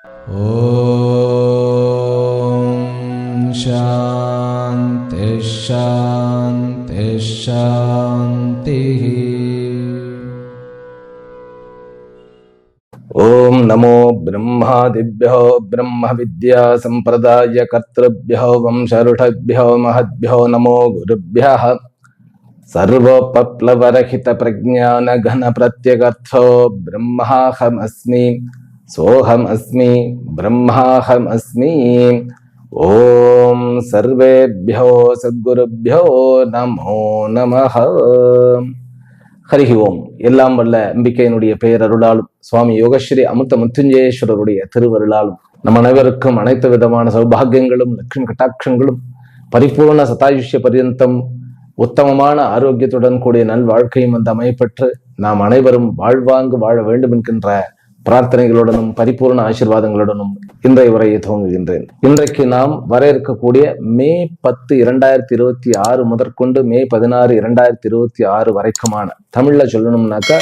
ஓம் சாந்தி சாந்தி சாந்தி. ஓம் நமோ பிரம்மாதிப்யோ பிரம்ம வித்யா சம்பிரதாய கர்த்ருப்யோ வம்சருஷப்யோ மஹத்யோ நமோ குருப்யः. சர்வோபப்ளவரஹித பிரஜான கன பிரத்யகர்த்தோ பிரம்மாஹமஸ்மி சோஹம் அஸ்மி பிரம்மாஹம் அஸ்மி. ஓம் சர்வேப்யோ சத்குருப்யோ நமோ நமஹ. ஹரி ஓம். எல்லாம் வல்ல அம்பிகையினுடைய பெயரருளாலும் சுவாமி யோகஸ்ரீ அமிர்த மிருத்யுஞ்சயேஸ்வரருடைய திருவருளாலும் நம் அனைவருக்கும் அனைத்து விதமான சௌபாகியங்களும் லட்சுமி கட்டாட்சங்களும் பரிபூர்ண சதாயுஷ்ய பர்யந்தம் உத்தமமான ஆரோக்கியத்துடன் கூடிய நல் வாழ்க்கையும் வந்து அமையப்பெற்று நாம் அனைவரும் வாழ்வாங்கு வாழ வேண்டும் என்கின்ற பிரார்த்தனைகளுடனும் பரிபூர்ண ஆசீர்வாதங்களுடனும் இன்றைய உரையை துவங்குகின்றேன். இன்றைக்கு நாம் வர இருக்கக்கூடிய மே 10, 2026 முதற்கொண்டு மே 16, 2026 வரைக்குமான, தமிழ்ல சொல்லணும்னாக்கா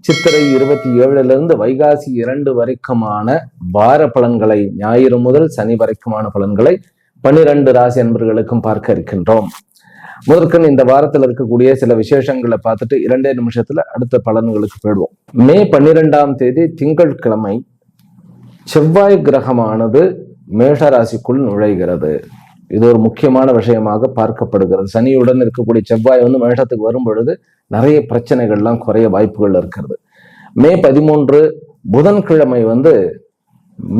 சித்திரை 27 வைகாசி 2 வரைக்குமான வார பலன்களை, ஞாயிறு முதல் சனி வரைக்குமான பலன்களை 12 ராசி அன்பர்களுக்கும் பார்க்க இருக்கின்றோம். முதற்கண் இந்த வாரத்தில் இருக்கக்கூடிய சில விசேஷங்களை பார்த்துட்டு 2 நிமிஷத்துல அடுத்த பலன்களுக்கு போயிடுவோம். மே 12 திங்கட்கிழமை செவ்வாய் கிரகமானது மேஷ ராசிக்குள் நுழைகிறது. இது ஒரு முக்கியமான விஷயமாக பார்க்கப்படுகிறது. சனியுடன் இருக்கக்கூடிய செவ்வாய் மேஷத்துக்கு வரும் பொழுது நிறைய பிரச்சனைகள்லாம் குறைய வாய்ப்புகள் இருக்கிறது. மே 13 புதன்கிழமை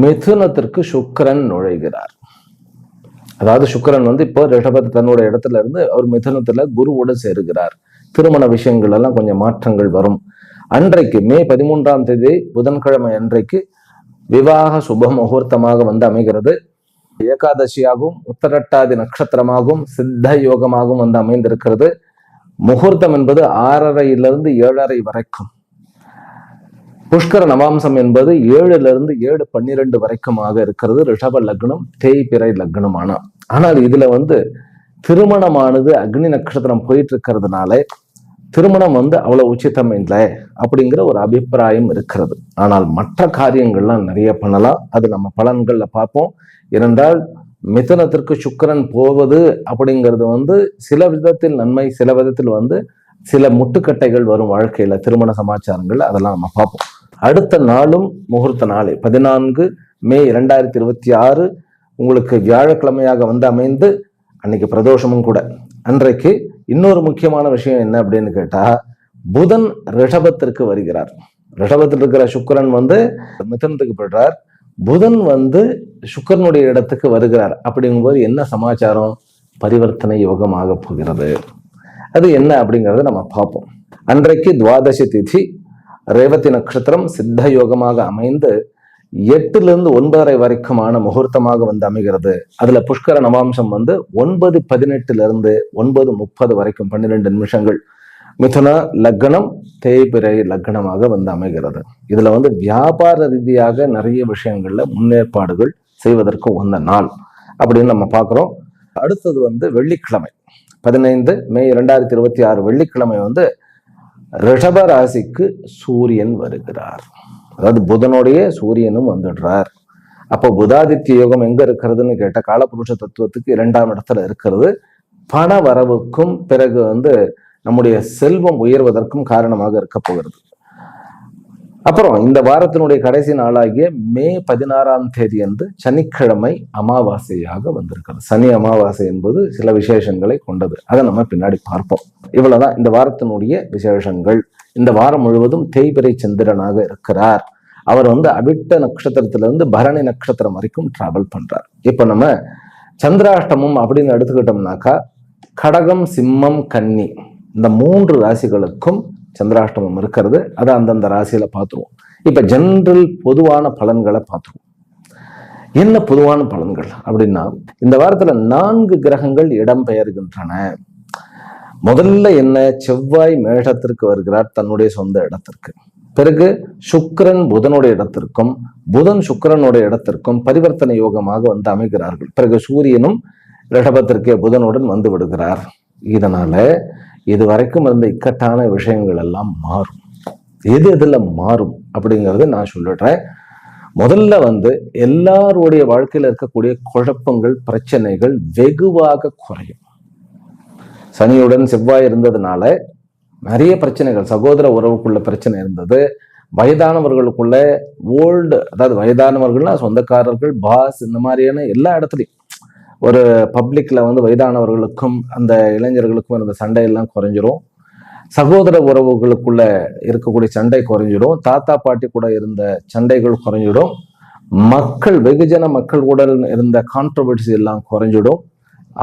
மிதுனத்திற்கு சுக்கிரன் நுழைகிறார். அதாவது சுக்கிரன் இப்போ ரிஷபத்து தன்னோட இடத்துல இருந்து அவர் மிதுனத்துல குருவோடு சேருகிறார். திருமண விஷயங்கள் எல்லாம் கொஞ்சம் மாற்றங்கள் வரும். அன்றைக்கு மே 13 புதன்கிழமை அன்றைக்கு விவாக சுப முகூர்த்தமாக அமைகிறது. ஏகாதசியாகவும் உத்தரட்டாதி நட்சத்திரமாகவும் சித்த யோகமாகவும் அமைந்திருக்கிறது. முகூர்த்தம் என்பது 6:30 7:30 வரைக்கும். புஷ்கர நவாம்சம் என்பது 7 7:12 வரைக்குமாக இருக்கிறது. ரிஷப லக்னம் தேய்பிறை லக்னமான. ஆனால் இதுல திருமணமானது அக்னி நட்சத்திரம் போயிட்டு இருக்கிறதுனால திருமணம் அவ்வளவு உச்சிதம் இல்லை அப்படிங்கிற ஒரு அபிப்பிராயம் இருக்கிறது. ஆனால் மற்ற காரியங்கள்லாம் நிறைய பண்ணலாம். அது நம்ம பலன்கள்ல பார்ப்போம். இருந்தால் மிதுனத்திற்கு சுக்கிரன் போவது அப்படிங்கிறது சில விதத்தில் நன்மை, சில விதத்தில் சில முட்டுக்கட்டைகள் வரும் வாழ்க்கையில, திருமண சமாச்சாரங்கள், அதெல்லாம் நம்ம பார்ப்போம். அடுத்த நாளும் முகூர்த்த நாளே 14 மே 2026 உங்களுக்கு வியாழக்கிழமையாக அமைந்து அன்னைக்கு பிரதோஷமும் கூட. அன்றைக்கு இன்னொரு முக்கியமான விஷயம் என்ன அப்படின்னு கேட்டா, புதன் ரிஷபத்திற்கு வருகிறார். ரிஷபத்தில் இருக்கிற சுக்கிரன் மிதுனத்துக்கு போயிடுறார். புதன் சுக்கிரனுடைய இடத்துக்கு வருகிறார். அப்படிங்கும்போது என்ன சமாச்சாரம்? பரிவர்த்தனை யோகமாக போகிறது. அது என்ன அப்படிங்கறத நம்ம பார்ப்போம். அன்றைக்கு துவாதசி திதி, ரேவதி நட்சத்திரம் சித்த யோகமாக அமைந்து 8 9:30 வரைக்குமான முகூர்த்தமாக அமைகிறது. அதுல புஷ்கர நவாம்சம் 9:18 9:30 வரைக்கும் 12 நிமிஷங்கள் மிதுன லக்னம் தேய்பிறை லக்னமாக அமைகிறது. இதுல வியாபார ரீதியாக நிறைய விஷயங்கள்ல முன்னேற்பாடுகள் செய்வதற்கு உந்த நாள் அப்படின்னு நம்ம பார்க்கிறோம். அடுத்தது வெள்ளிக்கிழமை 15 மே 2026 வெள்ளிக்கிழமை ரிஷப ராசிக்கு சூரியன் வருகிறார். அதாவது புதனுடைய சூரியனும் வந்துடுறார். அப்போ புதாதித்ய யோகம் எங்க இருக்கிறதுன்னு கேட்ட, காலபுருஷ தத்துவத்துக்கு 2ஆம் இடத்துல இருக்கிறது. பண வரவுக்கும் பிறகு நம்முடைய செல்வம் உயர்வதற்கும் காரணமாக இருக்க போகிறது. அப்புறம் இந்த வாரத்தினுடைய கடைசி நாளாகிய மே 16 சனிக்கிழமை அமாவாசையாக வந்திருக்கிறது. சனி அமாவாசை என்பது சில விசேஷங்களை கொண்டது. அதை நம்ம பின்னாடி பார்ப்போம். இவ்வளவுதான் இந்த வாரத்தினுடைய விசேஷங்கள். இந்த வாரம் முழுவதும் தேய்பிறை சந்திரனாக இருக்கிறார். அவர் அவிட்ட நட்சத்திரத்திலிருந்து பரணி நட்சத்திரம் வரைக்கும் டிராவல் பண்றார். இப்ப நம்ம சந்திராஷ்டமம் அப்படின்னு எடுத்துக்கிட்டோம்னாக்கா, கடகம், சிம்மம், கன்னி இந்த 3 ராசிகளுக்கும் சந்திராஷ்டமம் இருக்கிறது. அதை அந்தந்த ராசியில பார்த்துருவோம். இப்ப ஜெனரல் பொதுவான பலன்களை பார்த்துருவோம். என்ன பொதுவான பலன்கள் அப்படின்னா, இந்த வாரத்துல 4 கிரகங்கள் இடம் பெயர்கின்றன. முதல்ல என்ன? செவ்வாய் மேஷத்திற்கு வருகிறார், தன்னுடைய சொந்த இடத்திற்கு. பிறகு சுக்கிரன் புதனுடைய இடத்திற்கும், புதன் சுக்கிரனுடைய இடத்திற்கும் பரிவர்த்தனை யோகமாக அமைகிறார்கள். பிறகு சூரியனும் ரிஷபத்திற்கே புதனுடன் விடுகிறார். இதனால இதுவரைக்கும் இருந்த இக்கட்டான விஷயங்கள் எல்லாம் மாறும். எது எதுல மாறும் அப்படிங்கறத நான் சொல்லிடுறேன். முதல்ல வந்து எல்லாருடைய வாழ்க்கையில இருக்கக்கூடிய குழப்பங்கள், பிரச்சனைகள் வெகுவாக குறையும். சனியுடன் செவ்வாய் இருந்ததுனால நிறைய பிரச்சனைகள், சகோதர உறவுக்குள்ள பிரச்சனை இருந்தது. வயதானவர்களுக்குள்ள அதாவது வயதானவர்கள்னா சொந்தக்காரர்கள், பாஸ், இந்த மாதிரியான எல்லா இடத்துலையும் ஒரு பப்ளிக்ல வந்து வயதானவர்களுக்கும் அந்த இளைஞர்களுக்கும் இருந்த சண்டையெல்லாம் குறைஞ்சிரும். சகோதர உறவுகளுக்குள்ள இருக்கக்கூடிய சண்டை குறைஞ்சிடும். தாத்தா பாட்டி கூட இருந்த சண்டைகள் குறைஞ்சிடும். வெகுஜன மக்கள் கூட இருந்த கான்ட்ரவர்சி எல்லாம் குறைஞ்சிடும்.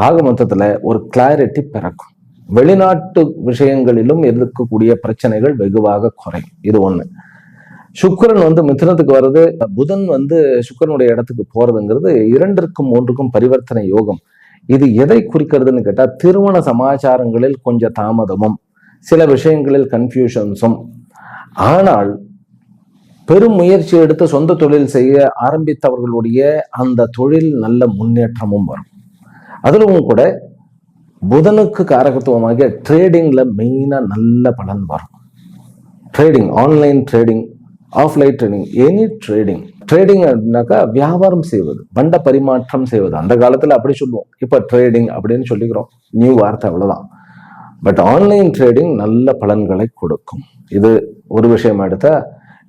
ஆக மொத்தத்துல ஒரு கிளாரிட்டி பிறக்கும். வெளிநாட்டு விஷயங்களிலும் இருக்கக்கூடிய பிரச்சனைகள் வெகுவாக குறையும். இது ஒண்ணு. சுக்கிரன் வந்து மிதுனத்துக்கு வர்றது, புதன் வந்து சுக்கிரனுடைய இடத்துக்கு போறதுங்கிறது 2க்கும் 3க்கும் பரிவர்த்தனை யோகம். இது எதை குறிக்கிறதுன்னு கேட்டா, திருமண சமாச்சாரங்களில் கொஞ்சம் தாமதமும், சில விஷயங்களில் கன்ஃபியூஷன்ஸும், ஆனால் பெரும் முயற்சி எடுத்து சொந்த தொழில் செய்ய ஆரம்பித்தவர்களுடைய அந்த தொழில் நல்ல முன்னேற்றமும் வரும். அதிலும் கூட புதனுக்கு காரகத்துவமாக ட்ரேடிங்ல மெயினா நல்ல பலன் வரும். Trading, online trading, offline trading, any trading. Trading அப்படின்னாக்கா வியாபாரம் செய்வது, பண்ட பரிமாற்றம் செய்வது. அந்த காலத்துல அப்படி சொல்லுவோம், இப்ப ட்ரேடிங் அப்படின்னு சொல்லிக்கிறோம், நியூ வார்த்தை, அவ்வளவுதான். பட் ஆன்லைன் ட்ரேடிங் நல்ல பலன்களை கொடுக்கும். இது ஒரு விஷயம். எடுத்தா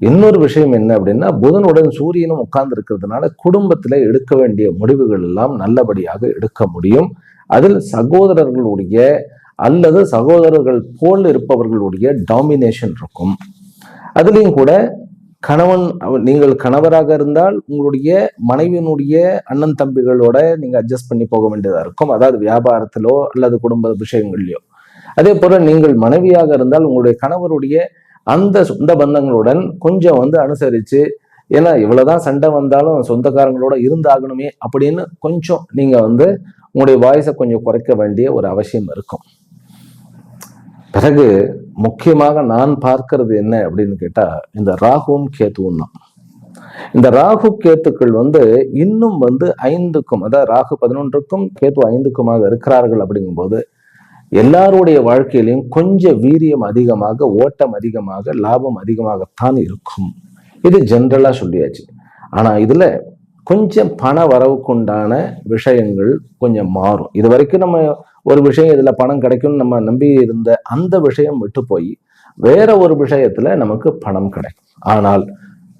இன்னொரு விஷயம் என்ன அப்படின்னா, புதனுடன் சூரியனும் உட்கார்ந்து இருக்கிறதுனால குடும்பத்துல எடுக்க வேண்டிய முடிவுகள் எல்லாம் நல்லபடியாக எடுக்க முடியும். அதில் சகோதரர்களுடைய அல்லது சகோதரர்கள் போல் இருப்பவர்களுடைய டாமினேஷன் இருக்கும். அதுலேயும் கூட நீங்கள் கணவராக இருந்தால் உங்களுடைய மனைவியினுடைய அண்ணன் தம்பிகளோட நீங்க அட்ஜஸ்ட் பண்ணி போக வேண்டியதா இருக்கும், அதாவது வியாபாரத்திலோ அல்லது குடும்ப விஷயங்கள்லையோ. அதே போல நீங்கள் மனைவியாக இருந்தால் உங்களுடைய கணவருடைய அந்த சொந்த பந்தங்களுடன் கொஞ்சம் வந்து அனுசரிச்சு, ஏன்னா இவ்வளவுதான் சண்டை வந்தாலும் சொந்தக்காரங்களோட இருந்தாகணுமே அப்படின்னு கொஞ்சம் நீங்க வந்து உங்களுடைய வாய்ஸை கொஞ்சம் குறைக்க வேண்டிய ஒரு அவசியம் இருக்கும். பிறகு முக்கியமாக நான் பார்க்கிறது என்ன அப்படின்னு கேட்டா, இந்த ராகுவும் கேத்துவும் தான். இந்த ராகு கேத்துக்கள் வந்து இன்னும் வந்து 5க்கும், அதாவது ராகு 11க்கும் கேத்து 5க்குமாக இருக்கிறார்கள். அப்படிங்கும்போது எல்லாருடைய வாழ்க்கையிலையும் கொஞ்சம் வீரியம் அதிகமாக, ஓட்டம் அதிகமாக, லாபம் அதிகமாகத்தான் இருக்கும். இது ஜென்ரலா சொல்லியாச்சு. ஆனா இதுல கொஞ்சம் பண வரவுக்குண்டான விஷயங்கள் கொஞ்சம் மாறும். இது வரைக்கும் நம்ம ஒரு விஷயம் இதுல பணம் கிடைக்கும்னு நம்ம நம்பி இருந்த அந்த விஷயம் விட்டு போய் வேற ஒரு விஷயத்துல நமக்கு பணம் கிடைக்கும். ஆனால்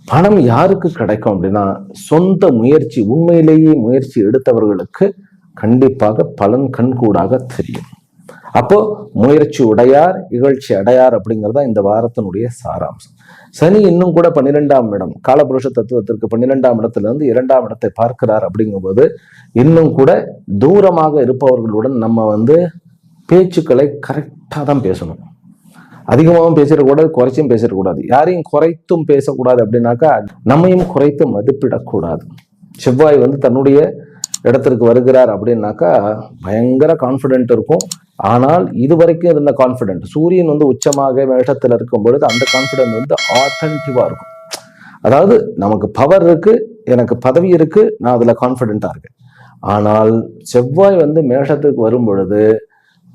பணம் யாருக்கு கிடைக்கும் அப்படின்னா, சொந்த முயற்சி, உண்மையிலேயே முயற்சி எடுத்தவர்களுக்கு கண்டிப்பாக பலன் கண்கூடாக தெரியும். அப்போ முயற்சி உடையார் இகழ்ச்சி அடையார் அப்படிங்கிறதா இந்த வாரத்தினுடைய சாராம்சம். சனி இன்னும் கூட 12ஆம் இடம், காலபுருஷ தத்துவத்திற்கு 12ஆம் இடத்துல இருந்து 2ஆம் இடத்தை பார்க்கிறார். அப்படிங்கும்போது இன்னும் கூட தூரமாக இருப்பவர்களுடன் நம்ம வந்து பேச்சுக்களை கரெக்டா தான் பேசணும். அதிகமாகவும் பேசிடக்கூடாது, குறைச்சும் பேசிடக்கூடாது. யாரையும் குறைத்தும் பேசக்கூடாது. அப்படின்னாக்கா நம்மையும் குறைத்து மதிப்பிடக்கூடாது. செவ்வாய் வந்து தன்னுடைய இடத்திற்கு வருகிறார் அப்படின்னாக்கா பயங்கர கான்ஃபிடென்ட் இருக்கும். ஆனால் இதுவரைக்கும் இருந்த கான்ஃபிடென்ட், சூரியன் வந்து உச்சமாக மேஷத்துல இருக்கும் பொழுது அந்த கான்ஃபிடென்ட் வந்து ஆத்தென்டிவா இருக்கும். அதாவது நமக்கு பவர் இருக்கு, எனக்கு பதவி இருக்கு, நான் அதுல கான்ஃபிடென்ட்டா இருக்கேன். ஆனால் செவ்வாய் வந்து மேஷத்துக்கு வரும் பொழுது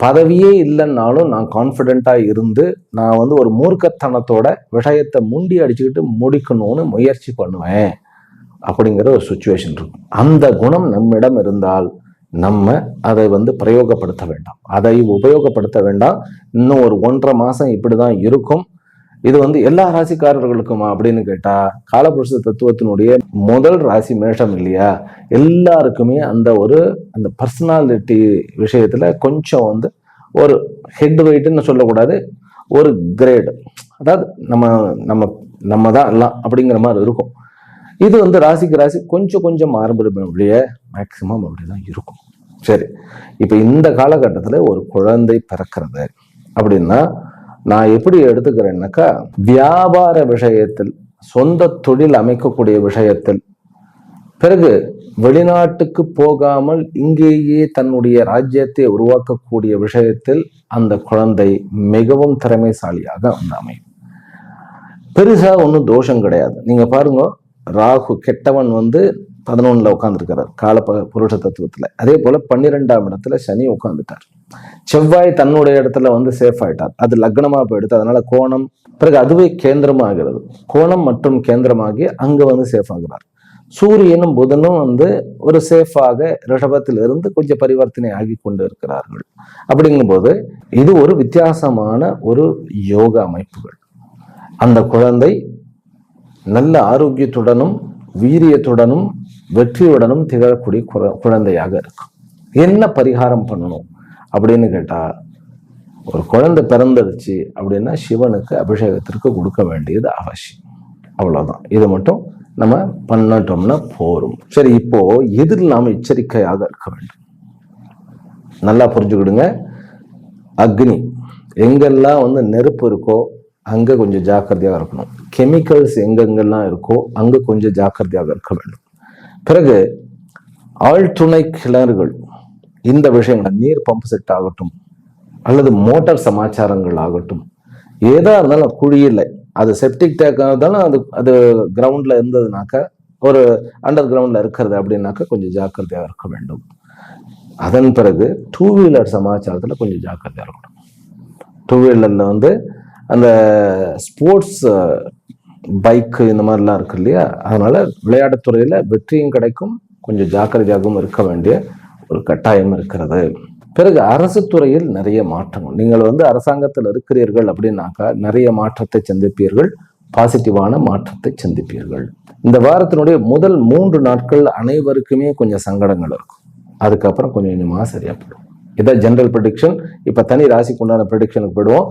பதவியே இல்லைன்னாலும் நான் கான்ஃபிடென்ட்டா இருந்து நான் வந்து ஒரு மூர்க்கத்தனத்தோட விஷயத்தை முண்டி அடிச்சுக்கிட்டு முடிக்கணும்னு முயற்சி பண்ணுவேன் அப்படிங்கிற ஒரு சுச்சுவேஷன் இருக்கும். அந்த குணம் நம்மிடம் இருந்தால் நம்ம அதை வந்து பிரயோகப்படுத்த வேண்டாம், அதை உபயோகப்படுத்த வேண்டாம். இன்னும் ஒரு 1.5 மாசம் இப்படிதான் இருக்கும். இது வந்து எல்லா ராசிக்காரர்களுக்குமா அப்படின்னு கேட்டா, காலபுருஷ தத்துவத்தினுடைய முதல் ராசி மேஷம் இல்லையா, எல்லாருக்குமே அந்த பர்சனாலிட்டி விஷயத்துல கொஞ்சம் வந்து ஒரு ஹெட் வெயிட்னு சொல்லக்கூடாது, ஒரு கிரேடு, அதாவது நம்ம தான் எல்லாம் அப்படிங்கிற மாதிரி இருக்கும். இது வந்து ராசிக்கு ராசி கொஞ்சம் கொஞ்சம் மாறுபடும், மேக்சிமம் அப்படிதான் இருக்கும். சரி, இப்ப இந்த காலகட்டத்துல ஒரு குழந்தை பிறக்கிறது அப்படின்னா நான் எப்படி எடுத்துக்கிறேன்னாக்கா, வியாபார விஷயத்தில், சொந்த தொழில் அமைக்கக்கூடிய விஷயத்தில், பிறகு வெளிநாட்டுக்கு போகாமல் இங்கேயே தன்னுடைய ராஜ்யத்தை உருவாக்கக்கூடிய விஷயத்தில் அந்த குழந்தை மிகவும் திறமைசாலியாக வந்து அமையும். பெருசா ஒன்றும் தோஷம் கிடையாது. நீங்க பாருங்க, ராகு கெட்டவன் வந்து 11ல உட்கார்ந்துருக்கிறார் கால புருஷ தத்துவத்துல. அதே போல 12ஆம் இடத்துல சனி உட்கார்ந்துட்டார். செவ்வாய் தன்னுடைய இடத்துல வந்து சேஃப் ஆயிட்டார், அது லக்னமா போயிடுது. அதனால கோணம் பிறகு அதுவே கேந்திரமாகிறது. கோணம் மற்றும் கேந்திரமாகி அங்க வந்து சேஃப் ஆகிறார். சூரியனும் புதனும் வந்து ஒரு சேஃபாக ரிஷபத்திலிருந்து கொஞ்சம் பரிவர்த்தனை ஆகி கொண்டு இருக்கிறார்கள். அப்படிங்கும்போது இது ஒரு வித்தியாசமான ஒரு யோக அமைப்புகள். அந்த குழந்தை நல்ல ஆரோக்கியத்துடனும் வீரியத்துடனும் வெற்றியுடனும் திகழக்கூடிய குழந்தையாக இருக்கும். என்ன பரிகாரம் பண்ணணும் அப்படின்னு கேட்டா, ஒரு குழந்தை பிறந்துடுச்சு அப்படின்னா சிவனுக்கு அபிஷேகத்திற்கு கொடுக்க வேண்டியது அவசியம். அவ்வளவுதான். இது மட்டும் நம்ம பண்ணட்டோம்னா போரும். சரி, இப்போ எதில் நாம எச்சரிக்கையாக இருக்க வேண்டும்? நல்லா புரிஞ்சுக்கிடுங்க. அக்னி எங்கெல்லாம் வந்து நெருப்பு இருக்கோ அங்க கொஞ்சம் ஜாக்கிரதையாக இருக்கணும். கெமிக்கல்ஸ் எங்கெங்கெல்லாம் இருக்கோ அங்க கொஞ்சம் ஜாக்கிரதையாக இருக்க வேண்டும். பிறகு ஆழ்துணை கிணறுகள், இந்த விஷயங்கள், நீர் பம்பு செட் ஆகட்டும் அல்லது மோட்டார் சமாச்சாரங்கள் ஆகட்டும், ஏதா இருந்தாலும் குழியில் அது செப்டிக் டேங்க் இருந்தாலும் அது கிரவுண்ட்ல இருந்ததுனாக்கா, ஒரு அண்டர் கிரவுண்ட்ல இருக்கிறது அப்படின்னாக்கா கொஞ்சம் ஜாக்கிரதையாக இருக்க வேண்டும். அதன் பிறகு டூ வீலர் சமாச்சாரத்துல கொஞ்சம் ஜாக்கிரதையாக இருக்கணும். டூ வீலர்ல வந்து அந்த ஸ்போர்ட்ஸ் பைக்கு இந்த மாதிரிலாம் இருக்கு இல்லையா, அதனால விளையாட்டுத்துறையில வெற்றியும் கிடைக்கும், கொஞ்சம் ஜாக்கிரதையாகவும் இருக்க வேண்டிய ஒரு கட்டாயம் இருக்கிறது. பிறகு அரசு துறையில் நிறைய மாற்றங்கள். நீங்கள் வந்து அரசாங்கத்தில் இருக்கிறீர்கள் அப்படின்னாக்கா நிறைய மாற்றத்தை சந்திப்பீர்கள், பாசிட்டிவான மாற்றத்தை சந்திப்பீர்கள். இந்த வாரத்தினுடைய முதல் 3 நாட்கள் அனைவருக்குமே கொஞ்சம் சங்கடங்கள் இருக்கும். அதுக்கப்புறம் கொஞ்சம் கொஞ்சமா சரியா போயிடும். இதான் ஜெனரல் ப்ரெடிக்ஷன். இப்ப தனி ராசிக்கு உண்டான ப்ரெடிக்ஷனுக்கு போயிடுவோம்.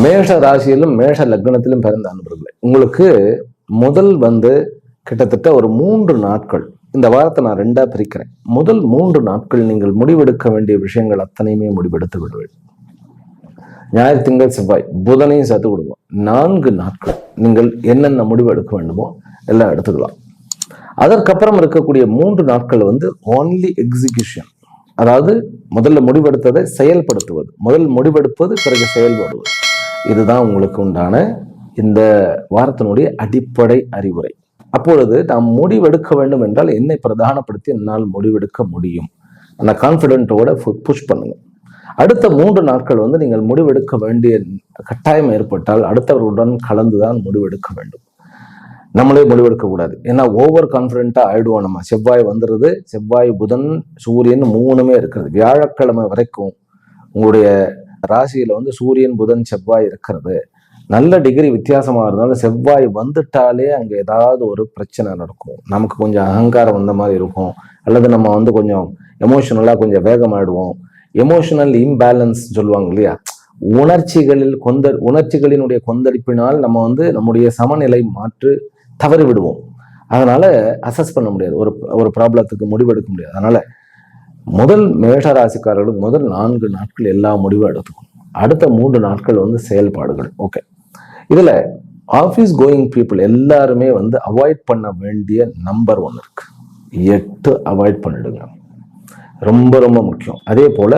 மேஷ ராசியிலும் மேஷ லக்னத்திலும் பிறந்த அன்பர்களே, உங்களுக்கு முதல் வந்து கிட்டத்தட்ட ஒரு 3 நாட்கள், இந்த வாரத்தை நான் 2ஆ பிரிக்கிறேன். முதல் 3 நாட்கள் நீங்கள் முடிவெடுக்க வேண்டிய விஷயங்கள் அத்தனையுமே முடிவெடுத்து விடுவீர்கள். ஞாயிறு, திங்கள், செவ்வாய், புதனையும் சேர்த்து விடுவோம். 4 நாட்கள் நீங்கள் என்னென்ன முடிவு எடுக்க வேண்டுமோ எல்லாம் எடுத்துக்கலாம். அதற்கப்புறம் இருக்கக்கூடிய 3 நாட்கள் வந்து ஓன்லி எக்ஸிகியூஷன், அதாவது முதல்ல முடிவெடுத்ததை செயல்படுத்துவது. முதல் முடிவெடுப்பது, பிறகு செயல்படுவது. இதுதான் உங்களுக்கு உண்டான இந்த வாரத்தினுடைய அடிப்படை அறிவுரை. அப்பொழுது நாம் முடிவெடுக்க வேண்டும் என்றால் என்னை பிரதானப்படுத்தி என்னால் முடிவெடுக்க முடியும், அந்த கான்ஃபிடென்ட்டோட புஷ் பண்ணுங்க. அடுத்த 3 நாட்கள் வந்து நீங்கள் முடிவெடுக்க வேண்டிய கட்டாயம் ஏற்பட்டால் அடுத்தவர்களுடன் கலந்துதான் முடிவெடுக்க வேண்டும். நம்மளே முடிவெடுக்க கூடாது. ஏன்னா ஓவர் கான்ஃபிடென்ட்டா ஆயிடுவோம் நம்ம. செவ்வாய் வந்துடுது, செவ்வாய் புதன் சூரியன் 3மே இருக்கிறது. வியாழக்கிழமை வரைக்கும் உங்களுடைய ராசியில வந்து சூரியன் புதன் செவ்வாய் இருக்கிறது. நல்ல டிகிரி வித்தியாசமா இருந்தாலும் செவ்வாய் வந்துட்டாலே அங்க ஏதாவது ஒரு பிரச்சனை நடக்கும். நமக்கு கொஞ்சம் அகங்காரம் வந்த மாதிரி இருக்கும், அல்லது நம்ம வந்து கொஞ்சம் எமோஷனலா கொஞ்சம் வேகமாயிடுவோம். எமோஷனல் இம்பேலன்ஸ் சொல்லுவாங்க இல்லையா, உணர்ச்சிகளினுடைய கொந்தளிப்பினால் நம்ம வந்து நம்முடைய சமநிலை மாற்று தவறி விடுவோம். அதனால அசஸ் பண்ண முடியாது, ஒரு ப்ராப்ளத்துக்கு முடிவெடுக்க முடியாது. அதனால முதல் மேஷராசிக்காரர்களுக்கு முதல் 4 நாட்கள் எல்லா முடிவும் எடுத்துக்கணும். அடுத்த 3 நாட்கள் வந்து செயல்பாடுகள். ஓகே, இதுல ஆஃபீஸ் கோயிங் பீப்புள் எல்லாருமே வந்து அவாய்ட் பண்ண வேண்டிய நம்பர் 1 இருக்கு. 8 அவாய்ட் பண்ணிடுங்க, ரொம்ப ரொம்ப முக்கியம். அதே போல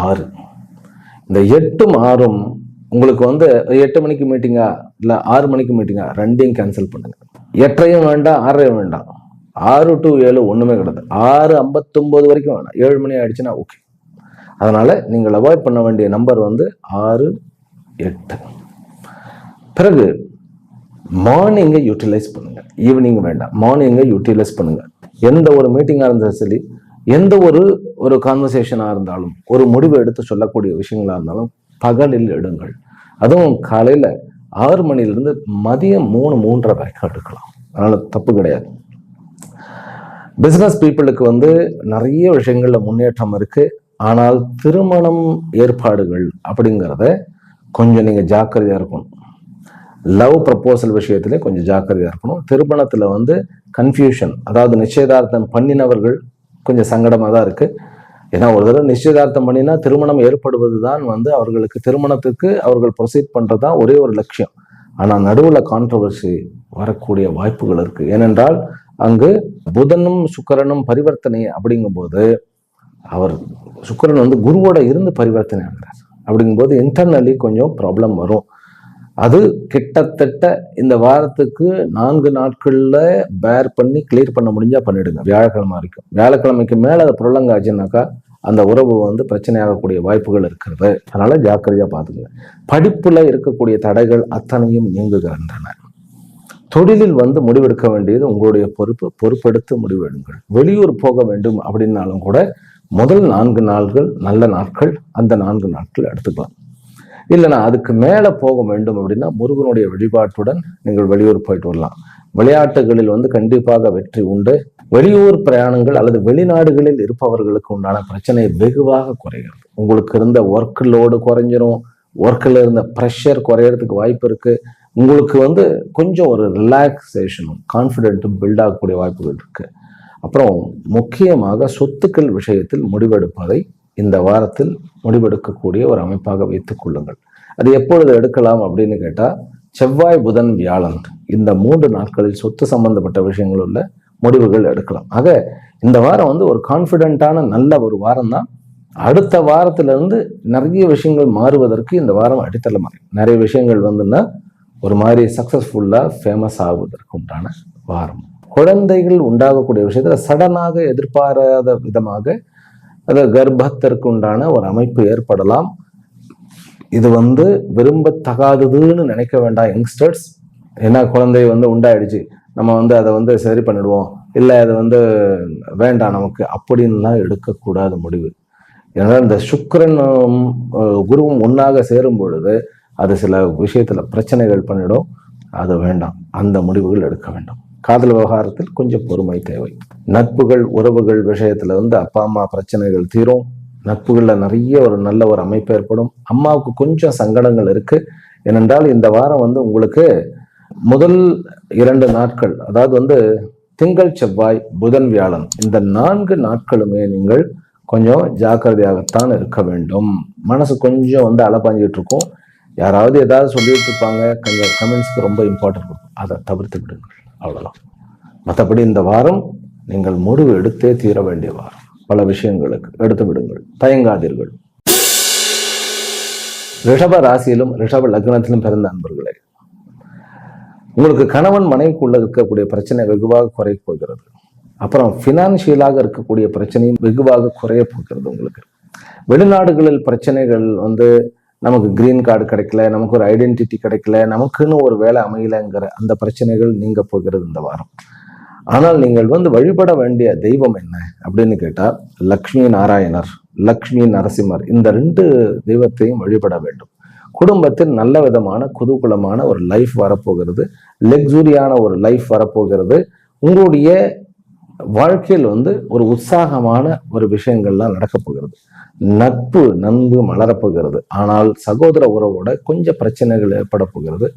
6, இந்த 8ம் 6ம் உங்களுக்கு வந்து 8 மணிக்கு மீட்டிங்கா இல்ல 6 மணிக்கு மீட்டிங்கா, 2ஐயும் கேன்சல் பண்ணுங்க. 8:30 வேண்டாம், 6:30 வேண்டாம். 6 to 7 ஒண்ணுமே கிடையாது. 6:59 வரைக்கும் வேணாம். 7 மணி ஆயிடுச்சுன்னா ஓகே. அதனால நீங்கள் அவாய்ட் பண்ண வேண்டிய நம்பர் வந்து 6, 8. பிறகு மார்னிங்கை யூட்டிலைஸ் பண்ணுங்க, ஈவினிங் வேண்டாம், மார்னிங்கை யூட்டிலைஸ் பண்ணுங்க. எந்த ஒரு மீட்டிங்கா இருந்தாலும் சரி, எந்த ஒரு கான்வர்சேஷனா இருந்தாலும், ஒரு முடிவு எடுத்து சொல்லக்கூடிய விஷயங்களா இருந்தாலும் பகலில் எடுங்கள். அதுவும் காலையில 6 மணிலிருந்து மதியம் 3-3:30 வரைக்கும் எடுக்கலாம். அதனால தப்பு கிடையாது. பிசினஸ் பீப்புளுக்கு வந்து நிறைய விஷயங்கள்ல முன்னேற்றம் இருக்கு. ஆனால் திருமணம் ஏற்பாடுகள் அப்படிங்கிறத கொஞ்சம் நீங்க ஜாக்கிரதையா இருக்கணும். லவ் ப்ரப்போசல் விஷயத்திலே கொஞ்சம் ஜாக்கிரதையா இருக்கணும். திருமணத்துல வந்து கன்ஃபியூஷன், அதாவது நிச்சயதார்த்தம் பண்ணினவர்கள் கொஞ்சம் சங்கடமா தான் இருக்கு. ஏன்னா ஒரு தடவை நிச்சயதார்த்தம் பண்ணினா திருமணம் ஏற்படுவது தான் வந்து அவர்களுக்கு, திருமணத்துக்கு அவர்கள் ப்ரொசீட் பண்றதுதான் ஒரே ஒரு லட்சியம். ஆனா நடுவுல கான்ட்ரவர்சி வரக்கூடிய வாய்ப்புகள் இருக்கு. ஏனென்றால் அங்கு புதனும் சுக்கிரனும் பரிவர்த்தனை அப்படிங்கும் போது, அவர் சுக்கிரன் வந்து குருவோட இருந்து பரிவர்த்தனை ஆகிறார். அப்படிங்கும்போது இன்டர்னலி கொஞ்சம் ப்ராப்ளம் வரும். அது கிட்டத்தட்ட இந்த வாரத்துக்கு 4 நாட்கள்ல பேர் பண்ணி கிளியர் பண்ண முடிஞ்சா பண்ணிடுங்க. வியாழக்கிழமை வரைக்கும். வியாழக்கிழமைக்கு மேல அதை ப்ரொலங் ஆச்சுன்னாக்கா அந்த உறவு வந்து பிரச்சனையாகக்கூடிய வாய்ப்புகள் இருக்கிறது. அதனால ஜாக்கிரதையா பார்த்துக்கங்க. படிப்புல இருக்கக்கூடிய தடைகள் அத்தனையும் நீங்குகின்றன. தொழிலில் வந்து முடிவெடுக்க வேண்டியது உங்களுடைய பொறுப்பெடுத்து முடிவெடுங்கள். வெளியூர் போக வேண்டும் அப்படின்னாலும் கூட முதல் 4 நாட்கள் நல்ல நாட்கள், அந்த 4 நாட்கள் எடுத்துக்கலாம். இல்லைன்னா அதுக்கு மேல போக வேண்டும் அப்படின்னா முருகனுடைய வழிபாட்டுடன் நீங்கள் வெளியூர் போயிட்டு வரலாம். விளையாட்டுகளில் வந்து கண்டிப்பாக வெற்றி உண்டு. வெளியூர் பிரயாணங்கள் அல்லது வெளிநாடுகளில் இருப்பவர்களுக்கு உண்டான பிரச்சனை வெகுவாக குறைகிறது. உங்களுக்கு இருந்த ஒர்க் லோடு குறைஞ்சிரும், ஒர்க்கில் இருந்த ப்ரெஷர் குறையறதுக்கு வாய்ப்பு இருக்கு. உங்களுக்கு வந்து கொஞ்சம் ஒரு ரிலாக்ஸேஷனும் கான்ஃபிடென்ட்டும் பில்ட் ஆகக்கூடிய வாய்ப்புகள் இருக்கு. அப்புறம் முக்கியமாக சொத்துக்கள் விஷயத்தில் முடிவெடுப்பதை இந்த வாரத்தில் முடிவெடுக்கக்கூடிய ஒரு அமைப்பாக வைத்துக் கொள்ளுங்கள். அது எப்பொழுது எடுக்கலாம் அப்படின்னு கேட்டா, செவ்வாய், புதன், வியாழன் இந்த 3 நாட்களில் சொத்து சம்பந்தப்பட்ட விஷயங்கள் உள்ள முடிவுகள் எடுக்கலாம். ஆக இந்த வாரம் வந்து ஒரு கான்ஃபிடென்ட்டான நல்ல ஒரு வாரம் தான். அடுத்த வாரத்திலிருந்து நிறைய விஷயங்கள் மாறுவதற்கு இந்த வாரம் அடித்தளம் மாறி நிறைய விஷயங்கள் வந்துன்னா ஒரு மாதிரி சக்சஸ்ஃபுல்லா ஃபேமஸ் ஆகுவதற்கு உண்டான வாரம். குழந்தைகள் உண்டாகக்கூடிய விஷயத்துல சடனாக எதிர்பாராத விதமாக அது கர்ப்பத்திற்கு உண்டான ஒரு அமைப்பு ஏற்படலாம். இது வந்து விரும்பத்தகாததுன்னு நினைக்க வேண்டாம் யங்ஸ்டர்ஸ். ஏன்னா குழந்தை வந்து உண்டாயிடுச்சு, நம்ம வந்து அதை வந்து சரி பண்ணிடுவோம், இல்லை அது வந்து வேண்டாம் நமக்கு அப்படின்லாம் எடுக்கக்கூடாத முடிவு. ஏன்னா இந்த சுக்கிரனும் குருவும் ஒன்றாக சேரும் பொழுது அது சில விஷயத்துல பிரச்சனைகள் பண்ணிடும். அது வேண்டாம், அந்த முடிவுகள் எடுக்க வேண்டும். காதல் விவகாரத்தில் கொஞ்சம் பொறுமை தேவை. நட்புகள் உறவுகள் விஷயத்துல வந்து அப்பா அம்மா பிரச்சனைகள் தீரும். நட்புகள்ல நிறைய ஒரு நல்ல ஒரு அமைப்பு ஏற்படும். அம்மாவுக்கு கொஞ்சம் சங்கடங்கள் இருக்கு. ஏனென்றால் இந்த வாரம் வந்து உங்களுக்கு முதல் 2 நாட்கள், அதாவது வந்து திங்கள், செவ்வாய், புதன், வியாழன் இந்த 4 நாட்களுமே நீங்கள் கொஞ்சம் ஜாக்கிரதையாகத்தான் இருக்க வேண்டும். மனசு கொஞ்சம் வந்து அலப்பாஞ்சிட்டு இருக்கும். யாராவது ஏதாவது சொல்லிட்டு இருப்பாங்க, கொஞ்சம் கமெண்ட்ஸ்க்கு ரொம்ப இம்பார்ட்டன்ட் இருக்கும். அதை தவிர்த்து விடுங்கள், அவ்வளவுதான். மற்றபடி இந்த வாரம் நீங்கள் முடிவு எடுத்தே தீர வேண்டிய வாரம். பல விஷயங்களுக்கு எடுத்து விடுங்கள், தயங்காதீர்கள். ரிஷப ராசியிலும் ரிஷப லக்னத்திலும் பிறந்த அன்பர்களே, உங்களுக்கு கணவன் மனைவிக்குள்ள இருக்கக்கூடிய பிரச்சனை வெகுவாக குறைய போகிறது. அப்புறம் பினான்சியலாக இருக்கக்கூடிய பிரச்சனையும் வெகுவாக குறைய போகிறது. உங்களுக்கு வெளிநாடுகளில் பிரச்சனைகள் வந்து நமக்கு கிரீன் கார்டு கிடைக்கல, நமக்கு ஒரு ஐடென்டிட்டி கிடைக்கல, நமக்குன்னு ஒரு வேலை அமையலைங்கிற அந்த பிரச்சனைகள் நீங்க போகிறது இந்த வாரம். ஆனால் நீங்கள் வந்து வழிபட வேண்டிய தெய்வம் என்ன அப்படின்னு கேட்டா, லக்ஷ்மி நாராயணர், லக்ஷ்மி நரசிம்மர் இந்த 2 தெய்வத்தையும் வழிபட வேண்டும். குடும்பத்தில் நல்ல விதமான குதூகலமான ஒரு லைஃப் வரப்போகிறது, லக்ஸூரியான ஒரு லைஃப் வரப்போகிறது. உங்களுடைய வாழ்க்கையில் வந்து ஒரு உற்சாகமான ஒரு விஷயங்கள்லாம் நடக்க போகிறது. நட்பு நன்கு மலரப்போகிறது. ஆனால் சகோதர உறவோட கொஞ்சம் பிரச்சனைகள் ஏற்பட போகிறது.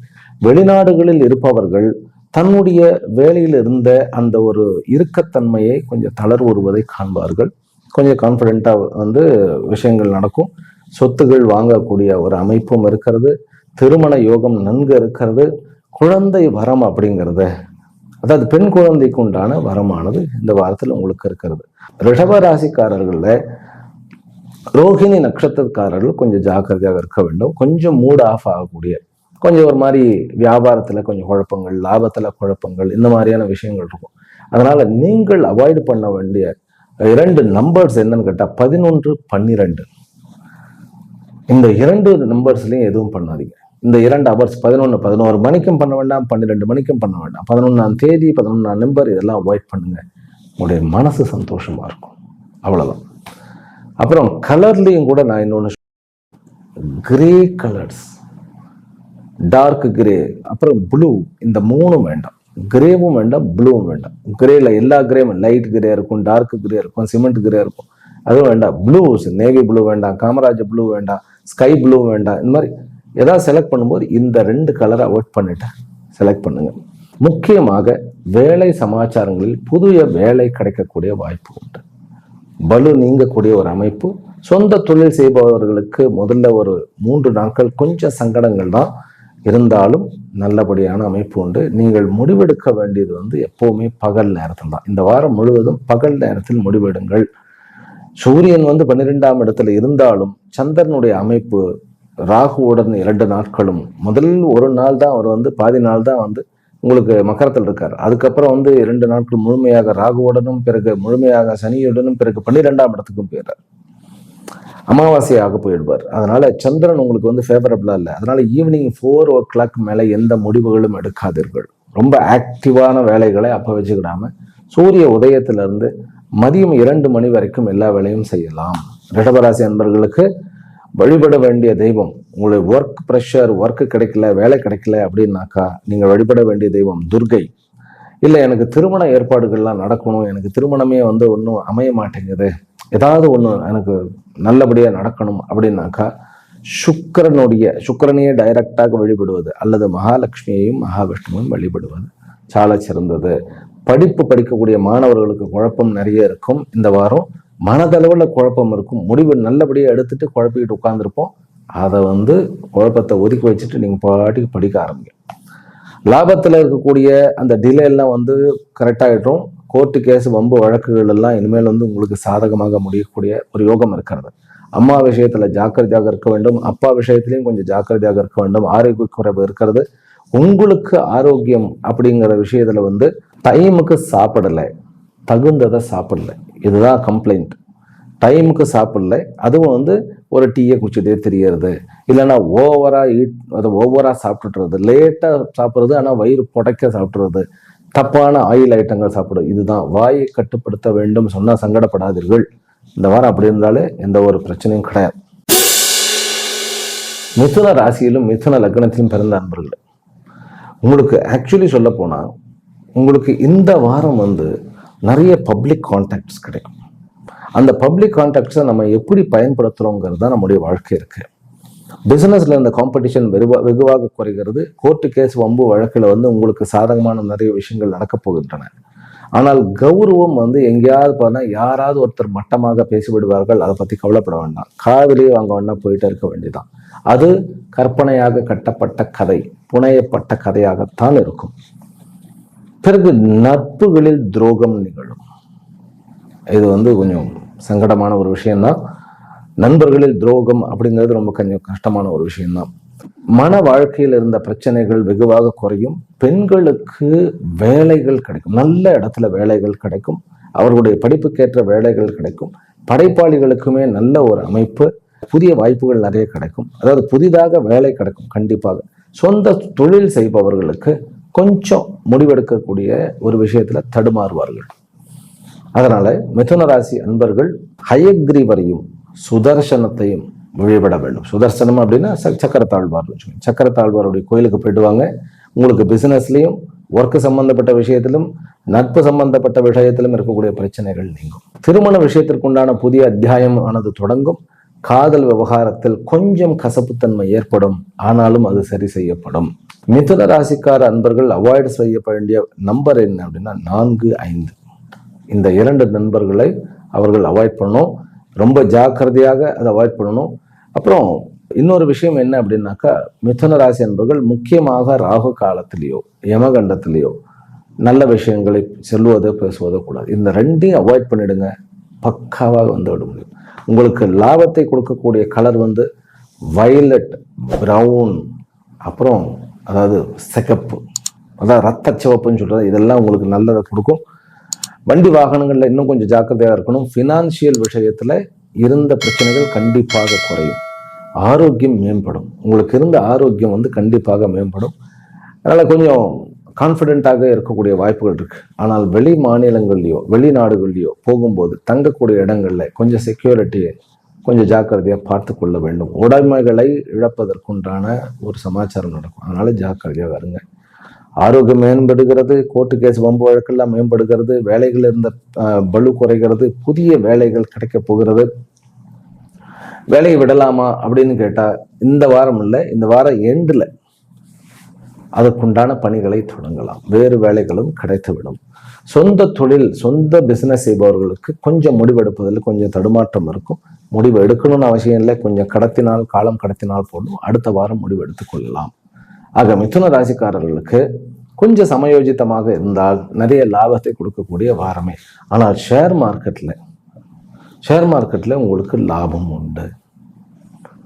வெளிநாடுகளில் இருப்பவர்கள் தன்னுடைய வேலையில் இருந்த அந்த ஒரு இறுக்கத்தன்மையை கொஞ்சம் தளர்வுறுவதை காண்பார்கள். கொஞ்சம் கான்ஃபிடென்ட்டா வந்து விஷயங்கள் நடக்கும். சொத்துகள் வாங்கக்கூடிய ஒரு அமைப்பும் இருக்கிறது. திருமண யோகம் நன்கு இருக்கிறது. குழந்தை வரம் அப்படிங்கிறது, அதாவது பெண் குழந்தைக்கு உண்டான வரமானது இந்த வாரத்தில் உங்களுக்கு இருக்கிறது. ரிஷப ராசிக்காரர்கள்ல ரோஹிணி நட்சத்திரக்காரர்கள் கொஞ்சம் ஜாக்கிரதையாக இருக்க வேண்டும். கொஞ்சம் மூட் ஆஃப் ஆகக்கூடிய, கொஞ்சம் ஒரு மாதிரி வியாபாரத்துல கொஞ்சம் குழப்பங்கள், லாபத்துல குழப்பங்கள், இந்த மாதிரியான விஷயங்கள் இருக்கும். அதனால நீங்கள் அவாய்டு பண்ண வேண்டிய 2 நம்பர்ஸ் என்னன்னு கேட்டா 11, 12. இந்த 2 நம்பர்ஸ்லயும் எதுவும் பண்ணாதீங்க. இந்த 2 ஹவர்ஸ் 11 மணிக்கும் பண்ண வேண்டாம், 12 மணிக்கும் பண்ண வேண்டாம். 11ஆம் தேதி 11ஆம் நம்பர் இதெல்லாம் அவாய்ட் பண்ணுங்க. உங்களுடைய மனசு சந்தோஷமா இருக்கும், அவ்வளவுதான். அப்புறம் கலர்லயும் கூட நான் இன்னொன்னு, கிரே கலர்ஸ், டார்க் கிரே, அப்புறம் ப்ளூ, இந்த 3 வேண்டாம். கிரேவும் வேண்டாம், ப்ளூவும் வேண்டாம். கிரேல எல்லா கிரேவும் லைட் கிரே இருக்கும், டார்க் கிரே இருக்கும், சிமெண்ட் கிரே இருக்கும், அதுவும் வேண்டாம். ப்ளூஸ், நேவி ப்ளூ வேண்டாம், காமராஜ் ப்ளூ வேண்டாம், ஸ்கை ப்ளூ வேண்டாம். இந்த மாதிரி ஏதாவது செலக்ட் பண்ணும்போது இந்த 2 கலரை அவாய்ட் பண்ணிட்டு செலக்ட் பண்ணுங்க. முக்கியமாக வேலை சமாச்சாரங்களில் புதிய வேலை கிடைக்கக்கூடிய வாய்ப்பு உண்டு. பலு நீங்கக்கூடிய ஒரு அமைப்பு. சொந்த தொழில் செய்பவர்களுக்கு முதல்ல ஒரு 3 நாட்கள் கொஞ்சம் சங்கடங்கள் தான் இருந்தாலும் நல்லபடியான அமைப்பு உண்டு. நீங்கள் முடிவெடுக்க வேண்டியது வந்து எப்பவுமே பகல் நேரத்தில் தான். இந்த வாரம் முழுவதும் பகல் நேரத்தில் முடிவெடுங்கள். சூரியன் வந்து 12ஆம் இடத்துல இருந்தாலும் சந்திரனுடைய அமைப்பு ராகுவுடன் 2 நாட்களும், முதல் ஒரு நாள் தான் அவர் வந்து பாதி நாள் தான் வந்து உங்களுக்கு மகரத்தில் இருக்கார். அதுக்கப்புறம் வந்து 2 நாட்கள் முழுமையாக ராகுவுடனும், பிறகு முழுமையாக சனியுடனும், பிறகு 12ஆம் இடத்துக்கும் போயிடுறார். அமாவாசையாக போயிடுவார். அதனால சந்திரன் உங்களுக்கு வந்து ஃபேவரபிளா இல்லை. அதனால ஈவினிங் 4 o'clock மேலே எந்த முடிவுகளும் எடுக்காதீர்கள். ரொம்ப ஆக்டிவான வேலைகளை அப்போ வச்சுக்கிடாம சூரிய உதயத்திலிருந்து மதியம் 2 மணி வரைக்கும் எல்லா வேலையும் செய்யலாம். ரிஷபராசி அன்பர்களுக்கு வழிபட வேண்டிய தெய்வம், உங்களுக்கு ஒர்க் ப்ரெஷர், ஒர்க்கு கிடைக்கல, வேலை கிடைக்கல அப்படின்னாக்கா நீங்கள் வழிபட வேண்டிய தெய்வம் துர்கை. இல்லை எனக்கு திருமண ஏற்பாடுகள்லாம் நடக்கணும், எனக்கு திருமணமே வந்து ஒன்றும் அமைய மாட்டேங்குது, ஏதாவது ஒன்று எனக்கு நல்லபடியாக நடக்கணும் அப்படின்னாக்கா சுக்கிரனையே டைரக்டாக வழிபடுவது அல்லது மகாலட்சுமியையும் மகாவிஷ்ணுவையும் வழிபடுவது சால சிறந்தது. படிப்பு படிக்கக்கூடிய மாணவர்களுக்கு குழப்பம் நிறைய இருக்கும். இந்த வாரம் மனதளவில் குழப்பம் இருக்கும். முடிவு நல்லபடியாக எடுத்துட்டு குழப்பிக்கிட்டு உட்காந்துருப்போம். அதை வந்து குழப்பத்தை ஒதுக்கி வச்சுட்டு நீங்கள் பாட்டுக்கு படிக்க ஆரம்பிங்க. லாபத்தில் இருக்கக்கூடிய அந்த டிலே எல்லாம் வந்து கரெக்டாகிட்டும். கோர்ட்டு கேஸ் வம்பு வழக்குகள் எல்லாம் இனிமேல் வந்து உங்களுக்கு சாதகமாக முடியக்கூடிய ஒரு யோகம் இருக்கிறது. அம்மா விஷயத்துல ஜாக்கிரதையாக இருக்க வேண்டும். அப்பா விஷயத்திலையும் கொஞ்சம் ஜாக்கிரதையாக இருக்க வேண்டும். ஆரோக்கிய குறைவு இருக்கிறது. உங்களுக்கு ஆரோக்கியம் அப்படிங்கிற விஷயத்துல வந்து டைமுக்கு சாப்பிடலை, தகுந்ததை சாப்பிடல, இதுதான் கம்ப்ளைண்ட். டைமுக்கு சாப்பிடல, அதுவும் வந்து ஒரு டீயை குடிச்சிட்டே தெரியறது, இல்லைன்னா ஓவரா சாப்பிட்டுறது, லேட்டா சாப்பிட்றது, ஆனால் வயிறு புடைக்க சாப்பிட்றது, தப்பான ஆயில் ஐட்டங்கள் சாப்பிடுறது. இதுதான் வாயை கட்டுப்படுத்த வேண்டும். சொன்னா சங்கடப்படாதீர்கள். இந்த வாரம் அப்படி இருந்தாலே எந்த ஒரு பிரச்சனையும் கிடையாது. மிதுன ராசியிலும் மிதுன லக்னத்திலும் பிறந்த அன்பர்கள், உங்களுக்கு ஆக்சுவலி சொல்ல போனா உங்களுக்கு இந்த வாரம் வந்து நிறைய பப்ளிக் கான்டாக்ட்ஸ் கிடைக்கும். அந்த பப்ளிக் கான்டாக்ட்ஸை நம்ம எப்படி பயன்படுத்துறோங்கிறது தான் நம்முடைய வாழ்க்கை இருக்கு. பிசினஸ்ல இந்த காம்படிஷன் வெகுவாக குறைகிறது. கோர்ட்டு கேஸ் வம்பு வழக்கில் வந்து உங்களுக்கு சாதகமான நிறைய விஷயங்கள் நடக்க போகின்றன. ஆனால் கௌரவம் வந்து எங்கேயாவது போனால் யாராவது ஒருத்தர் மட்டமாக பேசிவிடுவார்கள். அதை பற்றி கவலைப்பட வேண்டாம். காதலியே வாங்க வேண்டாம், போயிட்டே இருக்க வேண்டியதான். அது கற்பனையாக கட்டப்பட்ட கதை, புனையப்பட்ட கதையாகத்தான் இருக்கும். பிறகு நட்புகளில் துரோகம் நிகழும். இது வந்து கொஞ்சம் சங்கடமான ஒரு விஷயம்தான். நண்பர்களில் துரோகம் அப்படிங்கிறது ரொம்ப கொஞ்சம் கஷ்டமான ஒரு விஷயம்தான். மன வாழ்க்கையில் இருந்த பிரச்சனைகள் வெகுவாக குறையும். பெண்களுக்கு வேலைகள் கிடைக்கும், நல்ல இடத்துல வேலைகள் கிடைக்கும். அவர்களுடைய படிப்புக்கேற்ற வேலைகள் கிடைக்கும். படைப்பாளிகளுக்குமே நல்ல ஒரு அமைப்பு, புதிய வாய்ப்புகள் நிறைய கிடைக்கும். அதாவது புதிதாக வேலை கிடைக்கும். கண்டிப்பாக சொந்த தொழில் செய்பவர்களுக்கு கொஞ்சம் முடிவெடுக்கக்கூடிய ஒரு விஷயத்துல தடுமாறுவார்கள். அதனால மிதுன ராசி அன்பர்கள் ஹயக்ரீவரையும் சுதர்சனத்தையும் வழிபட வேண்டும். சுதர்சனம் அப்படின்னா சக்கரத்தாழ்வார். சக்கரத்தாழ்வாருடைய கோயிலுக்கு போயிடுவாங்க. உங்களுக்கு பிசினஸ்லையும் ஒர்க்கு சம்பந்தப்பட்ட விஷயத்திலும் நட்பு சம்பந்தப்பட்ட விஷயத்திலும் இருக்கக்கூடிய பிரச்சனைகள் நீங்கும். திருமண விஷயத்திற்குண்டான புதிய அத்தியாயம் ஆனது தொடங்கும். காதல் விவகாரத்தில் கொஞ்சம் கசப்புத்தன்மை ஏற்படும், ஆனாலும் அது சரி செய்யப்படும். மிதுன ராசிக்கார அன்பர்கள் அவாய்டு செய்ய வேண்டிய நம்பர் என்ன அப்படின்னா 4, 5. இந்த 2 நண்பர்களை அவர்கள் அவாய்ட் பண்ணணும். ரொம்ப ஜாக்கிரதையாக அதை அவாய்ட் பண்ணணும். அப்புறம் இன்னொரு விஷயம் என்ன அப்படின்னாக்கா, மிதுன ராசி அன்பர்கள் முக்கியமாக ராகு காலத்திலேயோ யமகண்டத்திலேயோ நல்ல விஷயங்களை சொல்லுவதோ பேசுவதோ கூடாது. இந்த 2ஐயும் அவாய்ட் பண்ணிடுங்க, பக்காவாக வந்து விட முடியும். உங்களுக்கு லாபத்தை கொடுக்கக்கூடிய கலர் வந்து வயலட், பிரவுன், அப்புறம் அதாவது சிகப்பு, அதாவது ரத்த சிவப்புன்னு சொல்றது, இதெல்லாம் உங்களுக்கு நல்லதை கொடுக்கும். வண்டி வாகனங்கள்ல இன்னும் கொஞ்சம் ஜாக்கிரதையாக இருக்கணும். ஃபினான்சியல் விஷயத்துல இருந்த பிரச்சனைகள் கண்டிப்பாக குறையும். ஆரோக்கியம் மேம்படும். உங்களுக்கு இருந்த ஆரோக்கியம் வந்து கண்டிப்பாக மேம்படும். அதனால கொஞ்சம் கான்ஃபிடென்ட்டாக இருக்கக்கூடிய வாய்ப்புகள் இருக்கு. ஆனால் வெளி மாநிலங்கள்லையோ வெளிநாடுகள்லையோ போகும்போது தங்கக்கூடிய இடங்கள்ல கொஞ்சம் செக்யூரிட்டியை கொஞ்சம் ஜாக்கிரதையாக பார்த்து கொள்ள வேண்டும். உடைமைகளை இழப்பதற்குண்டான ஒரு சமாச்சாரம் நடக்கும். அதனால ஜாக்கிரதையாக இருங்க. ஆரோக்கியம் மேம்படுகிறது. கோர்ட்டு கேஸ் வம்பு வழக்கெல்லாம் மேம்படுகிறது. வேலைகள் இருந்த பலு குறைகிறது. புதிய வேலைகள் கிடைக்க போகிறது. வேலையை விடலாமா அப்படின்னு கேட்டா இந்த வாரம் இல்லை, இந்த வாரம் எண்டில் அதற்குண்டான பணிகளை தொடங்கலாம். வேறு வேலைகளும் கிடைத்துவிடும். சொந்த தொழில், சொந்த பிசினஸ் செய்பவர்களுக்கு கொஞ்சம் முடிவெடுப்பதில் கொஞ்சம் தடுமாற்றம் இருக்கும். முடிவு எடுக்கணும்னு அவசியம் இல்லை. கொஞ்சம் காலம் கடத்தினால் போதும். அடுத்த வாரம் முடிவு எடுத்துக் கொள்ளலாம். ஆக மிதுன ராசிக்காரர்களுக்கு கொஞ்சம் சமயோஜிதமாக இருந்தால் நிறைய லாபத்தை கொடுக்கக்கூடிய வாரமே. ஆனால் ஷேர் மார்க்கெட்டில் உங்களுக்கு லாபம் உண்டு.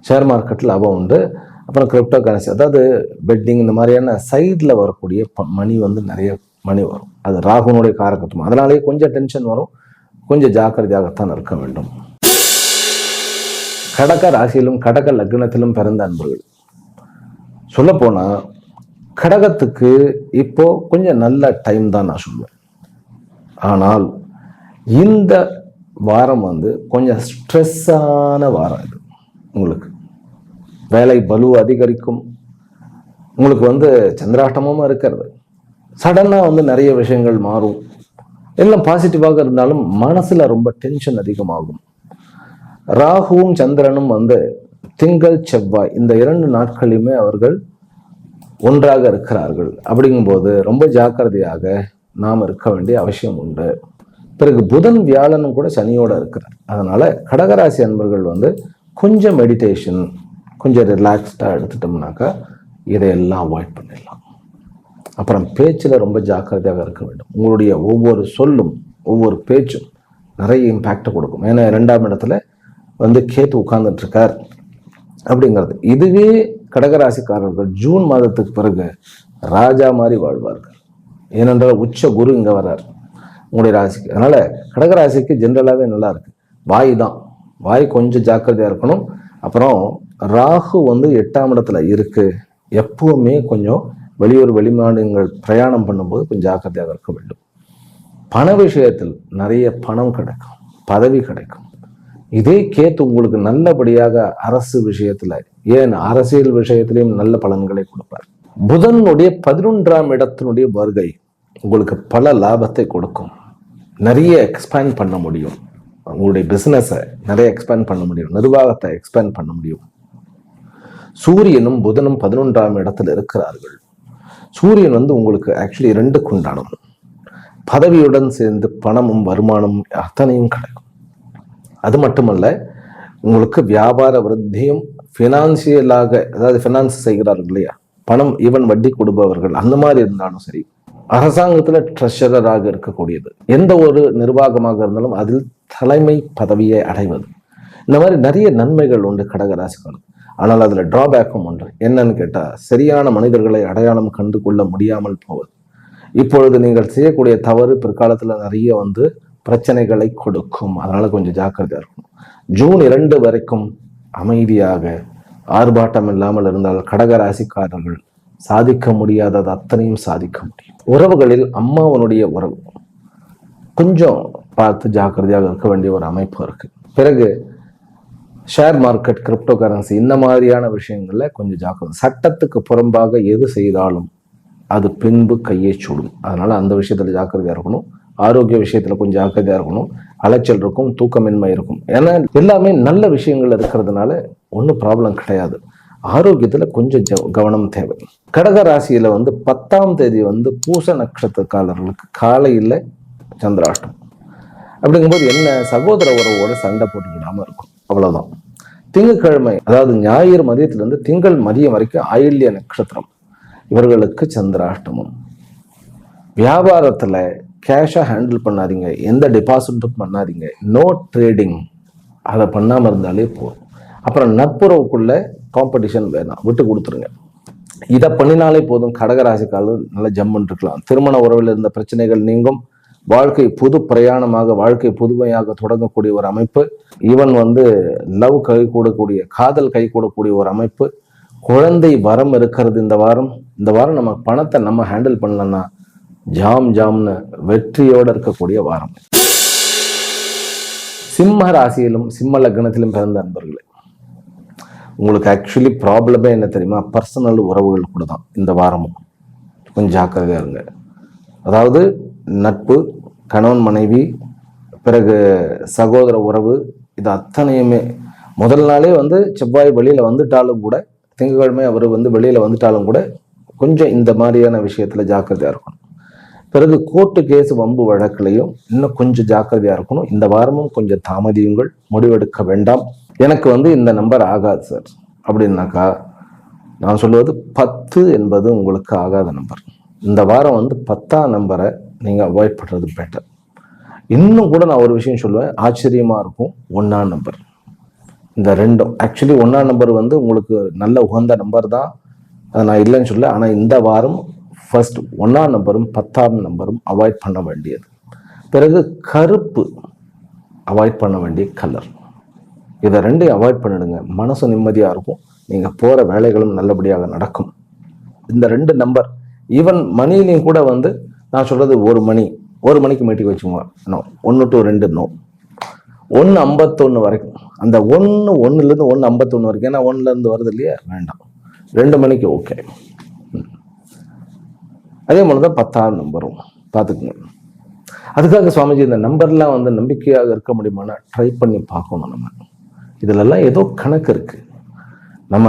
ஷேர் மார்க்கெட்டில் லாபம் உண்டு. அப்புறம் கிரிப்டோ கரன்சி, அதாவது பெட்டிங், இந்த மாதிரியான சைடில் வரக்கூடிய மணி வந்து நிறைய மணி வரும். அது ராகுனுடைய காரகத்துவம். அதனாலேயே கொஞ்சம் டென்ஷன் வரும். கொஞ்சம் ஜாக்கிரதையாகத்தான் இருக்க வேண்டும். கடக ராசியிலும் கடக லக்னத்திலும் பிறந்த அன்பர்கள், சொல்ல போனா கடகத்துக்கு இப்போ கொஞ்சம் நல்ல டைம் தான் நான் சொல்லுவேன். ஆனால் இந்த வாரம் வந்து கொஞ்சம் ஸ்ட்ரெஸ்ஸான வாரம். இது உங்களுக்கு வேலை பலு அதிகரிக்கும். உங்களுக்கு வந்து சந்திராஷ்டமும் இருக்கிறது. சடனாக வந்து நிறைய விஷயங்கள் மாறும். எல்லாம் பாசிட்டிவாக இருந்தாலும் மனசுல ரொம்ப டென்ஷன் அதிகமாகும். ராகுவும் சந்திரனும் வந்து திங்கள் செவ்வாய் இந்த 2 நாட்களையுமே அவர்கள் ஒன்றாக இருக்கிறார்கள். அப்படிங்கும்போது ரொம்ப ஜாக்கிரதையாக நாம் இருக்க வேண்டிய அவசியம் உண்டு. பிறகு புதன் வியாழனும் கூட சனியோட இருக்கிறார். அதனால கடகராசி அன்பர்கள் வந்து கொஞ்சம் மெடிடேஷன், கொஞ்சம் ரிலாக்ஸ்டாக எடுத்துட்டோம்னாக்கா இதையெல்லாம் அவாய்ட் பண்ணிடலாம். அப்புறம் பேச்சில் ரொம்ப ஜாக்கிரதையாக இருக்க வேண்டும். உங்களுடைய ஒவ்வொரு சொல்லும் ஒவ்வொரு பேச்சும் நிறைய இம்பேக்டை கொடுக்கும். ஏன்னா 2ஆம் இடத்துல வந்து கேத்து உட்கார்ந்துட்டு இருக்கார் அப்படிங்கிறது. இதுவே கடகராசிக்காரர்கள் ஜூன் மாதத்துக்கு பிறகு ராஜா மாதிரி வாழ்வார்கள். ஏனென்றால் உச்ச குரு இங்கே வர்றார் உங்களுடைய ராசிக்கு. அதனால கடகராசிக்கு ஜென்ரலாகவே நல்லா இருக்கு. வாய் தான், வாய் கொஞ்சம் ஜாக்கிரதையாக இருக்கணும். அப்புறம் ராகு வந்து 8ஆம் இடத்துல இருக்கு. எப்பவுமே கொஞ்சம் வெளியூர் வெளிமாநிலங்கள் பிரயாணம் பண்ணும்போது கொஞ்சம் ஜாக்கிரதையாக இருக்க வேண்டும். பண விஷயத்தில் நிறைய பணம் கிடைக்கும், பதவி கிடைக்கும். இதே கேத்து உங்களுக்கு நல்லபடியாக அரசு விஷயத்துல, ஏன் அரசியல் விஷயத்திலையும் நல்ல பலன்களை கொடுப்பார். புதனுடைய 11ஆம் இடத்தினுடைய வருகை உங்களுக்கு பல லாபத்தை கொடுக்கும். நிறைய எக்ஸ்பேண்ட் பண்ண முடியும். உங்களுடைய பிசினஸை நிறைய எக்ஸ்பேண்ட் பண்ண முடியும், நிர்வாகத்தை எக்ஸ்பேண்ட் பண்ண முடியும். சூரியனும் புதனும் 11ஆம் இடத்துல இருக்கிறார்கள். சூரியன் வந்து உங்களுக்கு ஆக்சுவலி 2க்கு உண்டானது. பதவியுடன் சேர்ந்து பணமும் வருமானமும் அத்தனையும் கிடைக்கும். அது மட்டுமல்ல, உங்களுக்கு வியாபார விருத்தியும், ஃபினான்சியலாக, அதாவது ஃபினான்ஸ் செய்கிறார்கள் இல்லையா, பணம் ஈவன் வட்டி கொடுப்பவர்கள் அந்த மாதிரி இருந்தாலும் சரி, அரசாங்கத்தில் ட்ரெஷரராக இருக்கக்கூடியது, எந்த ஒரு நிர்வாகமாக இருந்தாலும் அதில் தலைமை பதவியை அடைவது, இந்த மாதிரி நிறைய நன்மைகள் உண்டு கடகராசிக்காரர்கள். ஆனால் அதில் டிராபேக்கும் உண்டு. என்னன்னு கேட்டால், சரியான மனிதர்களை அடையாளம் கண்டு கொள்ள முடியாமல் போவது. இப்பொழுது நீங்கள் செய்யக்கூடிய தவறு பிற்காலத்தில் நிறைய வந்து பிரச்சனைகளை கொடுக்கும். அதனால கொஞ்சம் ஜாக்கிரதையா இருக்கணும். ஜூன் 2 வரைக்கும் அமைதியாக ஆர்ப்பாட்டம் இல்லாமல் இருந்தால் கடகராசிக்காரர்கள் சாதிக்க முடியாதது அத்தனையும் சாதிக்க முடியும். உறவுகளில் அம்மாவனுடைய உறவு கொஞ்சம் பார்த்து ஜாக்கிரதையாக இருக்க வேண்டிய ஒரு அமைப்பு இருக்கு. பிறகு ஷேர் மார்க்கெட், கிரிப்டோ கரன்சி இந்த மாதிரியான விஷயங்கள்ல கொஞ்சம் ஜாக்கிரதை. சட்டத்துக்கு புறம்பாக எது செய்தாலும் அது பின்பு கையை சுடும். அதனால அந்த விஷயத்துல ஜாக்கிரதையா இருக்கணும். ஆரோக்கிய விஷயத்துல கொஞ்சம் ஜாக்கிரதையா இருக்கணும். அலைச்சல் இருக்கும், தூக்கமின்மை இருக்கும். ஏன்னா எல்லாமே நல்ல விஷயங்கள் இருக்கிறதுனால ஒன்றும் ப்ராப்ளம் கிடையாது. ஆரோக்கியத்துல கொஞ்சம் கவனம் தேவை. கடக ராசியில வந்து 10ஆம் தேதி வந்து பூச நட்சத்திரக்காரர்களுக்கு காலையில் சந்திராஷ்டம். அப்படிங்கும்போது என்ன, சகோதர உறவோட சண்டை போட்டுக்கிடாம இருக்கும், அவ்வளவுதான். திங்கட்கிழமை, அதாவது ஞாயிறு மதியத்திலிருந்து திங்கள் மதியம் வரைக்கும் ஆயில்ய நட்சத்திரம், இவர்களுக்கு சந்திராஷ்டமம். வியாபாரத்துல கேஷை ஹேண்டில் பண்ணாதீங்க, எந்த டெபாசிட்டும் பண்ணாதீங்க, நோ ட்ரேடிங், அதை பண்ணாமல் இருந்தாலே போதும். அப்புறம் நட்புறவுக்குள்ள காம்படிஷன் வேணாம், விட்டு கொடுத்துருங்க. இதை பண்ணினாலே போதும். கடகராசிக்காரர்கள் நல்லா ஜம்முன்னு இருக்கலாம். திருமண உறவில் இருந்த பிரச்சனைகள் நீங்கும். வாழ்க்கை புது பிரயாணமாக, வாழ்க்கை புதுமையாக தொடங்கக்கூடிய ஒரு அமைப்பு. ஈவன் வந்து லவ் கை கூடக்கூடிய, காதல் கை கூடக்கூடிய ஒரு அமைப்பு. குழந்தை வரம் இருக்கிறது இந்த வாரம். இந்த வாரம் நம்ம பணத்தை நம்ம ஹேண்டில் பண்ணலன்னா ஜாம்னு வெற்றியோடு இருக்கக்கூடிய வாரம். சிம்ம ராசியிலும் சிம்ம லக்னத்திலும் பிறந்த அன்பர்களே, உங்களுக்கு ஆக்சுவலி ப்ராப்ளமே என்ன தெரியுமா, பர்சனல் உறவுகள் கூட தான் இந்த வாரமும். கொஞ்சம் ஜாக்கிரதையா இருங்க. அதாவது நட்பு, கணவன் மனைவி, பிறகு சகோதர உறவு, இது அத்தனையுமே முதல் நாளே வந்து செவ்வாய் வெளியில வந்துட்டாலும் கூட, திங்கட்கிழமை அவர் வந்து வெளியில வந்துட்டாலும் கூட கொஞ்சம் இந்த மாதிரியான விஷயத்துல ஜாக்கிரதையா இருக்கணும். பிறகு கோர்ட்டு கேஸ் வம்பு வழக்குலையும் இன்னும் கொஞ்சம் ஜாக்கிரதையா இருக்கணும். இந்த வாரமும் கொஞ்சம் தாமதியுங்கள், முடிவெடுக்க வேண்டாம். எனக்கு வந்து இந்த நம்பர் ஆகாது சார் அப்படின்னாக்கா நான் சொல்லுவது 10 என்பது உங்களுக்கு ஆகாத நம்பர். இந்த வாரம் வந்து 10ஆம் நம்பரை நீங்க அவாய்ட் பண்றது பெட்டர். இன்னும் கூட நான் ஒரு விஷயம் சொல்லுவேன், ஆச்சரியமா இருக்கும், 1ஆம் நம்பர். இந்த ரெண்டும் ஆக்சுவலி 1ஆம் நம்பர் வந்து உங்களுக்கு நல்ல உகந்த நம்பர் தான், அதை நான் இல்லைன்னு சொல்ல. ஆனால் இந்த வாரம் ஃபர்ஸ்ட் 1ஆம் நம்பரும் 10ஆம் நம்பரும் அவாய்ட் பண்ண வேண்டியது. பிறகு கருப்பு அவாய்ட் பண்ண வேண்டிய கலர். இதை ரெண்டையும் அவாய்ட் பண்ணிடுங்க. மனசு நிம்மதியாக இருக்கும், நீங்கள் போகிற வேலைகளும் நல்லபடியாக நடக்கும். இந்த 2 நம்பர் ஈவன் மணிலையும் கூட வந்து நான் சொல்கிறது 1 மணிக்கு மீட்டிங் வச்சுக்கோங்க. நோ 1 to 2 நோ 1:51 வரைக்கும். அந்த 1:1லேருந்து 1:51 வரைக்கும், ஏன்னா 1லேருந்து வருது இல்லையா, வேண்டாம். 2 மணிக்கு ஓகே. அதே மாதிரி தான் 10ஆம் நம்பரும் பார்த்துக்குங்க. அதுக்காக சுவாமிஜி இந்த நம்பர்லாம் வந்து நம்பிக்கையாக இருக்க முடியுமானா ட்ரை பண்ணி பார்க்கணும். நம்ம இதிலெல்லாம் ஏதோ கணக்கு இருக்குது. நம்ம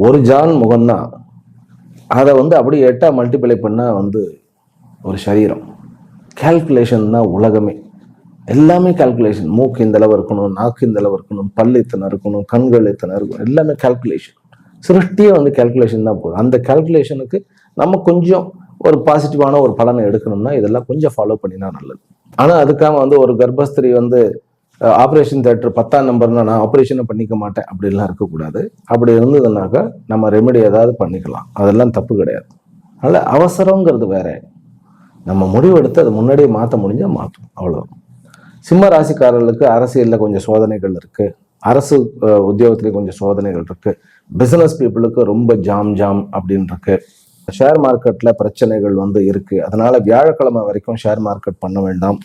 ஒரு ஜான் முகம்தான், அதை வந்து அப்படியே 8ஆக மல்டிப்ளை பண்ணால் வந்து ஒரு சரீரம். கால்குலேஷன் தான் உலகமே, எல்லாமே கால்குலேஷன். மூக்கு இந்த அளவு இருக்கணும், நாக்கு இந்த அளவு இருக்கணும், பல்லு இத்தனை இருக்கணும், கண்கள் இத்தனை இருக்கணும், எல்லாமே கால்குலேஷன். சிருஷ்டியே வந்து கால்குலேஷன் தான் போகுது. அந்த கால்குலேஷனுக்கு நம்ம கொஞ்சம் ஒரு பாசிட்டிவான ஒரு பலனை எடுக்கணும்னா இதெல்லாம் கொஞ்சம் ஃபாலோ பண்ணினா நல்லது. ஆனால் அதுக்காக வந்து ஒரு கர்ப்பஸ்திரி வந்து ஆப்ரேஷன் தியேட்டர் 10ஆம் நம்பர்னா நான் ஆப்ரேஷனை பண்ணிக்க மாட்டேன் அப்படின்லாம் இருக்கக்கூடாது. அப்படி இருந்ததுனாக்கா நம்ம ரெமெடி ஏதாவது பண்ணிக்கலாம், அதெல்லாம் தப்பு கிடையாது. அதனால் அவசரங்கிறது வேற. நம்ம முடிவெடுத்து அதை முன்னாடியே மாற்ற முடிஞ்சால் மாற்றும், அவ்வளோதான். சிம்ம ராசிக்காரர்களுக்கு அரசியலில் கொஞ்சம் சோதனைகள் இருக்குது, அரசு உத்தியோகத்திலே கொஞ்சம் சோதனைகள் இருக்குது, பிஸ்னஸ் பீப்புளுக்கு ரொம்ப ஜாம் அப்படின்னு இருக்கு, ஷேர் மார்க்கெட்டில் பிரச்சனைகள் வந்து இருக்குது. அதனால் வியாழக்கிழமை வரைக்கும் ஷேர் மார்க்கெட் பண்ண வேண்டாம்,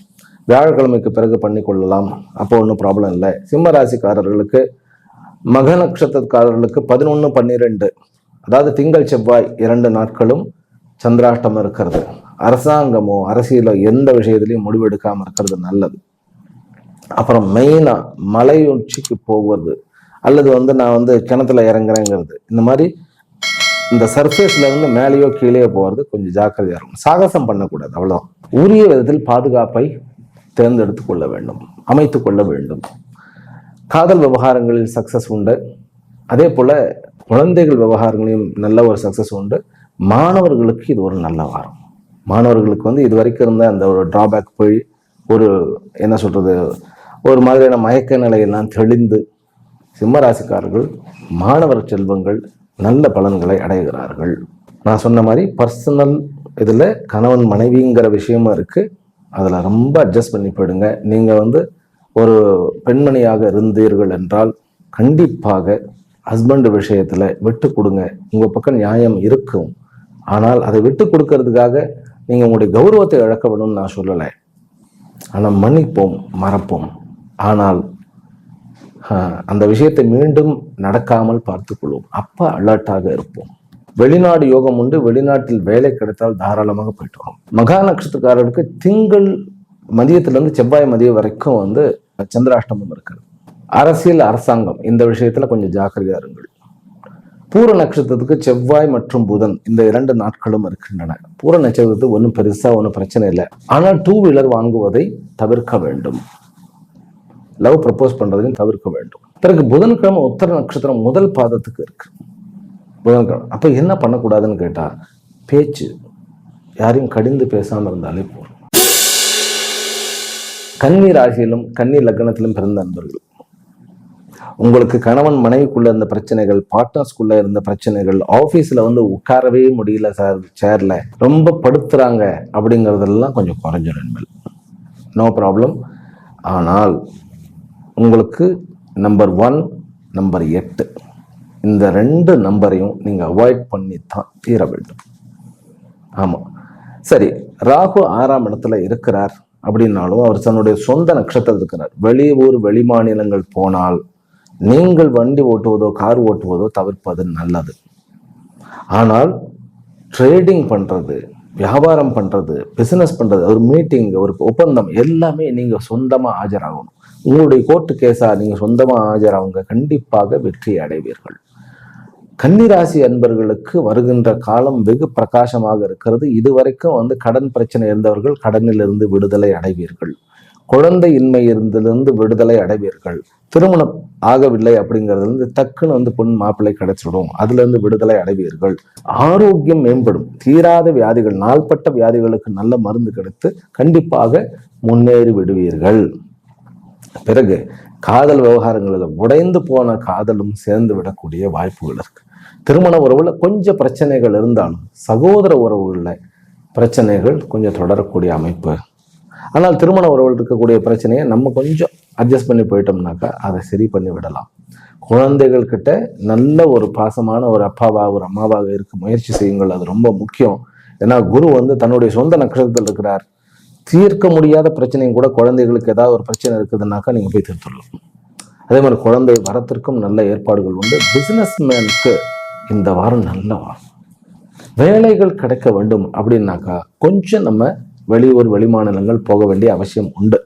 வியாழக்கிழமைக்கு பிறகு பண்ணி கொள்ளலாம், அப்போ ஒன்றும் ப்ராப்ளம் இல்லை. சிம்ம ராசிக்காரர்களுக்கு மக நட்சத்திரக்காரர்களுக்கு 11, 12 அதாவது திங்கள் செவ்வாய் 2 நாட்களும் சந்திராஷ்டமம் இருக்கிறது. அரசாங்கமோ அரசியலோ எந்த விஷயத்திலையும் முடிவெடுக்காமல் இருக்கிறது நல்லது. அப்புறம் மெயினாக மலை உச்சிக்கு போவது அல்லது வந்து நான் வந்து கிணத்துல இறங்குறேங்கிறது, இந்த மாதிரி இந்த சர்ஃபேஸ்ல இருந்து மேலேயோ கீழே போகிறது கொஞ்சம் ஜாக்கிரதையாக இருக்கும். சாகசம் பண்ணக்கூடாது, அவ்வளோதான். உரிய விதத்தில் பாதுகாப்பை தேர்ந்தெடுத்து கொள்ள வேண்டும், அமைத்து கொள்ள வேண்டும். காதல் விவகாரங்களில் சக்சஸ் உண்டு, அதே போல குழந்தைகள் விவகாரங்களையும் நல்ல ஒரு சக்சஸ் உண்டு. மாணவர்களுக்கு இது ஒரு நல்ல வாரம். மாணவர்களுக்கு வந்து இது வரைக்கும் இருந்த அந்த ஒரு டிராபேக் போய் ஒரு என்ன சொல்றது, ஒரு மாதிரியான மயக்க நிலையெல்லாம் தெளிந்து சிம்மராசிக்காரர்கள் மாணவர் செல்வங்கள் நல்ல பலன்களை அடைகிறார்கள். நான் சொன்ன மாதிரி பர்சனல் இதில் கணவன் மனைவிங்கிற விஷயமும் இருக்குது, அதில் ரொம்ப அட்ஜஸ்ட் பண்ணி போயிடுங்க. நீங்கள் வந்து ஒரு பெண்மணியாக இருந்தீர்கள் என்றால் கண்டிப்பாக ஹஸ்பண்ட் விஷயத்தில் விட்டு கொடுங்க. உங்கள் பக்கம் நியாயம் இருக்கும், ஆனால் அதை விட்டு கொடுக்கறதுக்காக நீங்கள் உங்களுடைய கௌரவத்தை இழக்க வேணும்னு நான் சொல்லலை. ஆனால் மன்னிப்போம், மறப்போம். ஆனால் அந்த விஷயத்தை மீண்டும் நடக்காமல் பார்த்து கொள்வோம். அப்போ அலர்ட்டாக இருப்போம். வெளிநாடு யோகம் உண்டு, வெளிநாட்டில் வேலை கிடைத்தால் தாராளமாக போயிட்டு வரும். மகா நட்சத்திரக்காரர்களுக்கு திங்கள் மதியத்திலிருந்து செவ்வாய் மதியம் வரைக்கும் வந்து சந்திராஷ்டமம் இருக்கிறது. அரசியல் அரசாங்கம் இந்த விஷயத்துல கொஞ்சம் ஜாக்கிரதையா இருங்கள். பூர நட்சத்திரத்துக்கு செவ்வாய் மற்றும் புதன் இந்த 2 நாட்களும் இருக்கின்றன. பூர நட்சத்திரத்துக்கு ஒன்றும் பெருசா ஒன்றும் பிரச்சனை இல்லை, ஆனால் 2 வீலர் வாங்குவதை தவிர்க்க வேண்டும், லவ் ப்ரப்போஸ் பண்றதையும் தவிர்க்க வேண்டும். பிறகு புதன்கிழமை உத்தர நட்சத்திரம் முதல் பாதத்துக்கு இருக்கு புதன்கிழமை. அப்ப என்ன பண்ணக்கூடாதுன்னு கேட்டா, பேச்சு யாரையும் கடிந்து பேசாம இருந்தாலே போதும். கன்னி ராசியிலும் கன்னி லக்னத்திலும் பிறந்த நண்பர்கள், உங்களுக்கு கணவன் மனைவிக்குள்ள இருந்த பிரச்சனைகள், பார்ட்னர்ஸ்குள்ள இருந்த பிரச்சனைகள், ஆபீஸ்ல வந்து உட்காரவே முடியல சார், சேர்ல ரொம்ப படுத்துறாங்க அப்படிங்கிறதெல்லாம் கொஞ்சம் குறைஞ்சிடும், நோ ப்ராப்ளம். ஆனால் உங்களுக்கு நம்பர் 1, நம்பர் 8 இந்த 2 நம்பரையும் நீங்க அவாய்ட் பண்ணி தான் தீர வேண்டும். ஆமா சரி, ராகு 6ஆம் இடத்துல இருக்கிறார் அப்படின்னாலும் அவர் தன்னுடைய சொந்த நட்சத்திரம் இருக்கிறார். வெளியூர் வெளி மாநிலங்கள் போனால் நீங்கள் வண்டி ஓட்டுவதோ கார் ஓட்டுவதோ தவிர்ப்பது நல்லது. ஆனால் ட்ரேடிங் பண்றது, வியாபாரம் பண்றது, பிசினஸ் பண்றது, ஒரு மீட்டிங், ஒரு ஒப்பந்தம் எல்லாமே நீங்க சொந்தமா ஆஜராகணும். உங்களுடைய கோர்ட்டு கேஸா நீங்க சொந்தமா ஆஜராகுங்க, கண்டிப்பாக வெற்றி அடைவீர்கள். கன்னிராசி அன்பர்களுக்கு வருகின்ற காலம் வெகு பிரகாசமாக இருக்கிறது. இதுவரைக்கும் வந்து கடன் பிரச்சனை இருந்தவர்கள் கடனிலிருந்து விடுதலை அடைவீர்கள். குழந்தை இன்மை இருந்திலிருந்து விடுதலை அடைவீர்கள். திருமணம் ஆகவில்லை அப்படிங்கிறதுல டக்குன்னு வந்து பொன் மாப்பிள்ளை கிடைச்சிடும், அதுல இருந்து விடுதலை அடைவீர்கள். ஆரோக்கியம் மேம்படும். தீராத வியாதிகள், நாள்பட்ட வியாதிகளுக்கு நல்ல மருந்து கிடைத்து கண்டிப்பாக முன்னேறி விடுவீர்கள். பிறகு காதல் விவகாரங்களில் உடைந்து போன காதலும் சேர்ந்து விடக்கூடிய வாய்ப்புகள் இருக்கு. திருமண உறவுல கொஞ்சம் பிரச்சனைகள் இருந்தாலும் சகோதர உறவுகளில் பிரச்சனைகள் கொஞ்சம் தொடரக்கூடிய அமைப்பு. ஆனால் திருமண உறவில் இருக்கக்கூடிய பிரச்சனையை நம்ம கொஞ்சம் அட்ஜஸ்ட் பண்ணி போயிட்டோம்னாக்கா அதை சரி பண்ணி விடலாம். குழந்தைகள் கிட்ட நல்ல ஒரு பாசமான ஒரு அப்பாவாக ஒரு அம்மாவாக இருக்க முயற்சி செய்யுங்கள். அது ரொம்ப முக்கியம். ஏன்னா குரு தன்னுடைய சொந்த நட்சத்திரத்தில் இருக்கிறார். தீர்க்க முடியாத பிரச்சனையும் கூட குழந்தைகளுக்கு ஏதாவது ஒரு பிரச்சனை இருக்குதுன்னாக்கா நீங்க போய் தீர்த்துடலாம். அதே மாதிரி குழந்தை வரத்திற்கும் நல்ல ஏற்பாடுகள் உண்டு. பிசினஸ் மேனுக்கு இந்த வாரம் நல்ல வாரம். வேலைகள் கிடைக்க வேண்டும் அப்படின்னாக்கா கொஞ்சம் நம்ம வெளியூர் வெளிமாநிலங்கள் போக வேண்டிய அவசியம் உண்டு.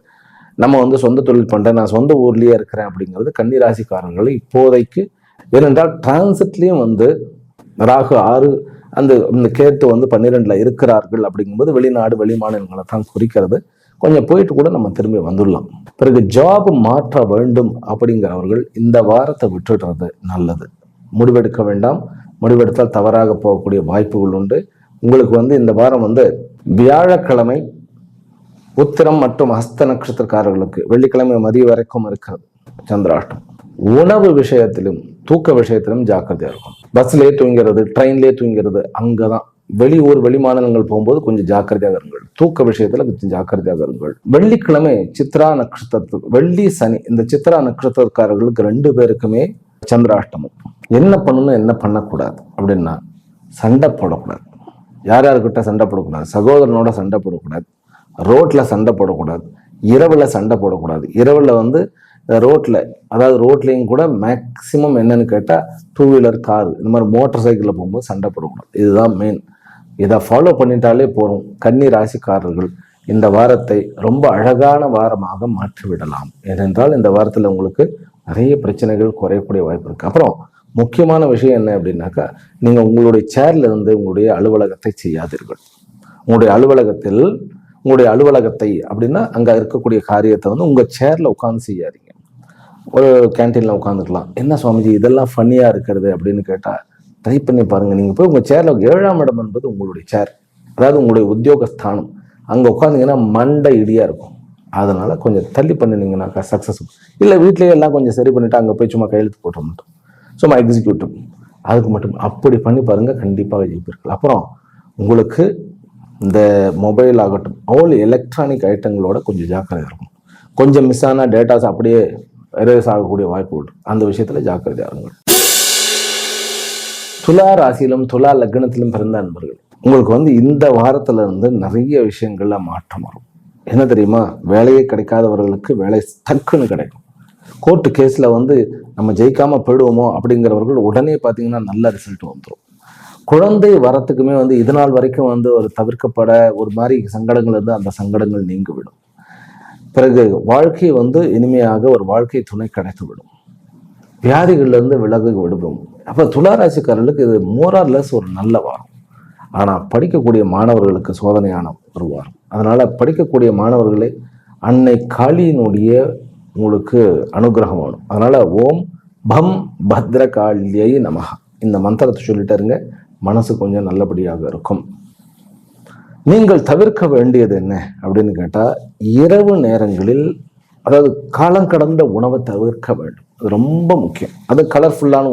நம்ம சொந்த தொழில் பண்றேன், நான் சொந்த ஊர்லயே இருக்கிறேன் அப்படிங்கிறது கன்னிராசிக்காரர்கள் இப்போதைக்கு. ஏனென்றால் டிரான்சிட்லயும் ராகு 6 அந்த கேத்து 12ல இருக்கிறார்கள். அப்படிங்கும்போது வெளிநாடு வெளிமாநிலங்களை தான் குறிக்கிறது. கொஞ்சம் போயிட்டு கூட நம்ம திரும்பி வந்துடலாம். பிறகு ஜாப் மாற்ற வேண்டும் அப்படிங்கிறவர்கள் இந்த வாரத்தை விட்டுடுறது நல்லது. முடிவெடுக்க வேண்டாம். முடிவெடுத்தால் தவறாக போகக்கூடிய வாய்ப்புகள் உண்டு. உங்களுக்கு இந்த வாரம் வியாழக்கிழமை உத்திரம் மற்றும் ஹஸ்த நட்சத்திரக்காரர்களுக்கு வெள்ளிக்கிழமை மதிய வரைக்கும் இருக்கிறது சந்திராஷ்டம். உணவு விஷயத்திலும் தூக்க விஷயத்திலும் ஜாக்கிரதையா இருக்கும். பஸ்லயே தூங்கிறது, ட்ரெயின்லயே தூங்கிறது, அங்கதான். வெளியூர் வெளிமாநிலங்கள் போகும்போது கொஞ்சம் ஜாக்கிரதையாக இருங்கள். தூக்க விஷயத்துல கொஞ்சம் ஜாக்கிரதையாக இருங்கள். வெள்ளிக்கிழமை சித்ரா நட்சத்திரத்துக்கு, வெள்ளி சனி, இந்த சித்ரா நட்சத்திரக்காரர்களுக்கு 2 பேருக்குமே சந்திராஷ்டமம். என்ன பண்ணணும் என்ன பண்ணக்கூடாது அப்படின்னா, சண்டை போடக்கூடாது. யார் யாருக்கிட்ட சண்டை போடக்கூடாது? சகோதரனோட சண்டை போடக்கூடாது, ரோட்ல சண்டை போடக்கூடாது, இரவுல சண்டை போடக்கூடாது. இரவுல ரோட்ல, அதாவது ரோட்லையும் கூட மேக்சிமம் என்னன்னு கேட்டா 2 வீலர் கார் இந்த மாதிரி மோட்டார் சைக்கிள்ல போகும்போது சண்டை போடக்கூடாது. இதுதான் மெயின். இதை ஃபாலோ பண்ணிட்டாலே போதும். கன்னி ராசிக்காரர்கள் இந்த வாரத்தை ரொம்ப அழகான வாரமாக மாற்றிவிடலாம். ஏனென்றால் இந்த வாரத்தில் உங்களுக்கு நிறைய பிரச்சனைகள் குறையக்கூடிய வாய்ப்பு இருக்கு. அப்புறம் முக்கியமான விஷயம் என்ன அப்படின்னாக்கா, நீங்க உங்களுடைய சேர்ல இருந்து உங்களுடைய அலுவலகத்தை செய்யாதீர்கள். உங்களுடைய அலுவலகத்தை அப்படின்னா அங்க இருக்கக்கூடிய காரியத்தை உங்க சேர்ல உட்கார்ந்து செய்யாதீங்க. ஒரு கேன்டீன்ல உட்காந்துக்கலாம். என்ன சுவாமிஜி இதெல்லாம் ஃபன்னியா இருக்கிறது அப்படின்னு கேட்டா, ட்ரை பண்ணி பாருங்க. நீங்க போய் உங்க சேர்ல 7ஆம் இடம் என்பது உங்களுடைய சேர், அதாவது உங்களுடைய உத்தியோகஸ்தானம். அங்க உட்காந்தீங்கன்னா மண்டை இடியா இருக்கும். அதனால கொஞ்சம் தள்ளி பண்ணினீங்கன்னாக்கா சக்சஸ். இல்லை வீட்லயே எல்லாம் கொஞ்சம் சரி பண்ணிட்டு அங்கே போய் சும்மா கையெழுத்து போட்டு மட்டும் சும்மா எக்ஸிக்யூட்டிவ் அதுக்கு மட்டும் அப்படி பண்ணி பாருங்க, கண்டிப்பாக ஜெயிப்பீர்கள். அப்புறம் உங்களுக்கு இந்த மொபைல் ஆகட்டும், ஆல் எலக்ட்ரானிக் ஐட்டங்களோட கொஞ்சம் ஜாக்கிரதையாக இருக்கும். கொஞ்சம் மிஸ் ஆன டேட்டாஸ் அப்படியே எரேஸ் ஆகக்கூடிய வாய்ப்பு உண்டு. அந்த விஷயத்துல ஜாக்கிரதையாக இருங்கள். துலா ராசியிலும் துலா லக்னத்திலும் பிறந்த அன்பர்கள், உங்களுக்கு இந்த வாரத்துல இருந்து நிறைய விஷயங்கள்ல மாற்றம் வரும். என்ன தெரியுமா? வேலையே கிடைக்காதவர்களுக்கு வேலை டக்குன்னு கிடைக்கும். கோர்ட்டு கேஸ்ல நம்ம ஜெயிக்காம போயிடுவோமோ அப்படிங்கிறவர்கள் உடனே பார்த்தீங்கன்னா நல்ல ரிசல்ட் வந்துடும். குழந்தை வரத்துக்குமே இது நாள் வரைக்கும் ஒரு தவிர்க்கப்பட ஒரு மாதிரி சங்கடங்கள் இருந்து அந்த சங்கடங்கள் நீங்கிவிடும். பிறகு வாழ்க்கை இனிமையாக ஒரு வாழ்க்கை துணை கிடைத்துவிடும். வியாதிகள்ல இருந்து விலகு விடுவோம். அப்ப துளாராசிக்காரர்களுக்கு இது மோரார்லெஸ் ஒரு நல்ல வாரம். ஆனா படிக்கக்கூடிய மாணவர்களுக்கு சோதனையான ஒரு வாரம். அதனால படிக்கக்கூடிய மாணவர்களே, அன்னை காளியினுடைய உங்களுக்கு அனுகிரகம் வேணும். அதனால ஓம் பம் பத்ரகாளியை நமஹ இந்த மந்திரத்தை சொல்லிட்டு இருங்க. மனசு கொஞ்சம் நல்லபடியாக இருக்கும். நீங்கள் தவிர்க்க வேண்டியது என்ன அப்படின்னு கேட்டா, இரவு நேரங்களில் அதாவது காலம் கடந்த உணவை தவிர்க்க வேண்டும். அது ரொம்ப முக்கியம். அது கலர்ஃபுல்லான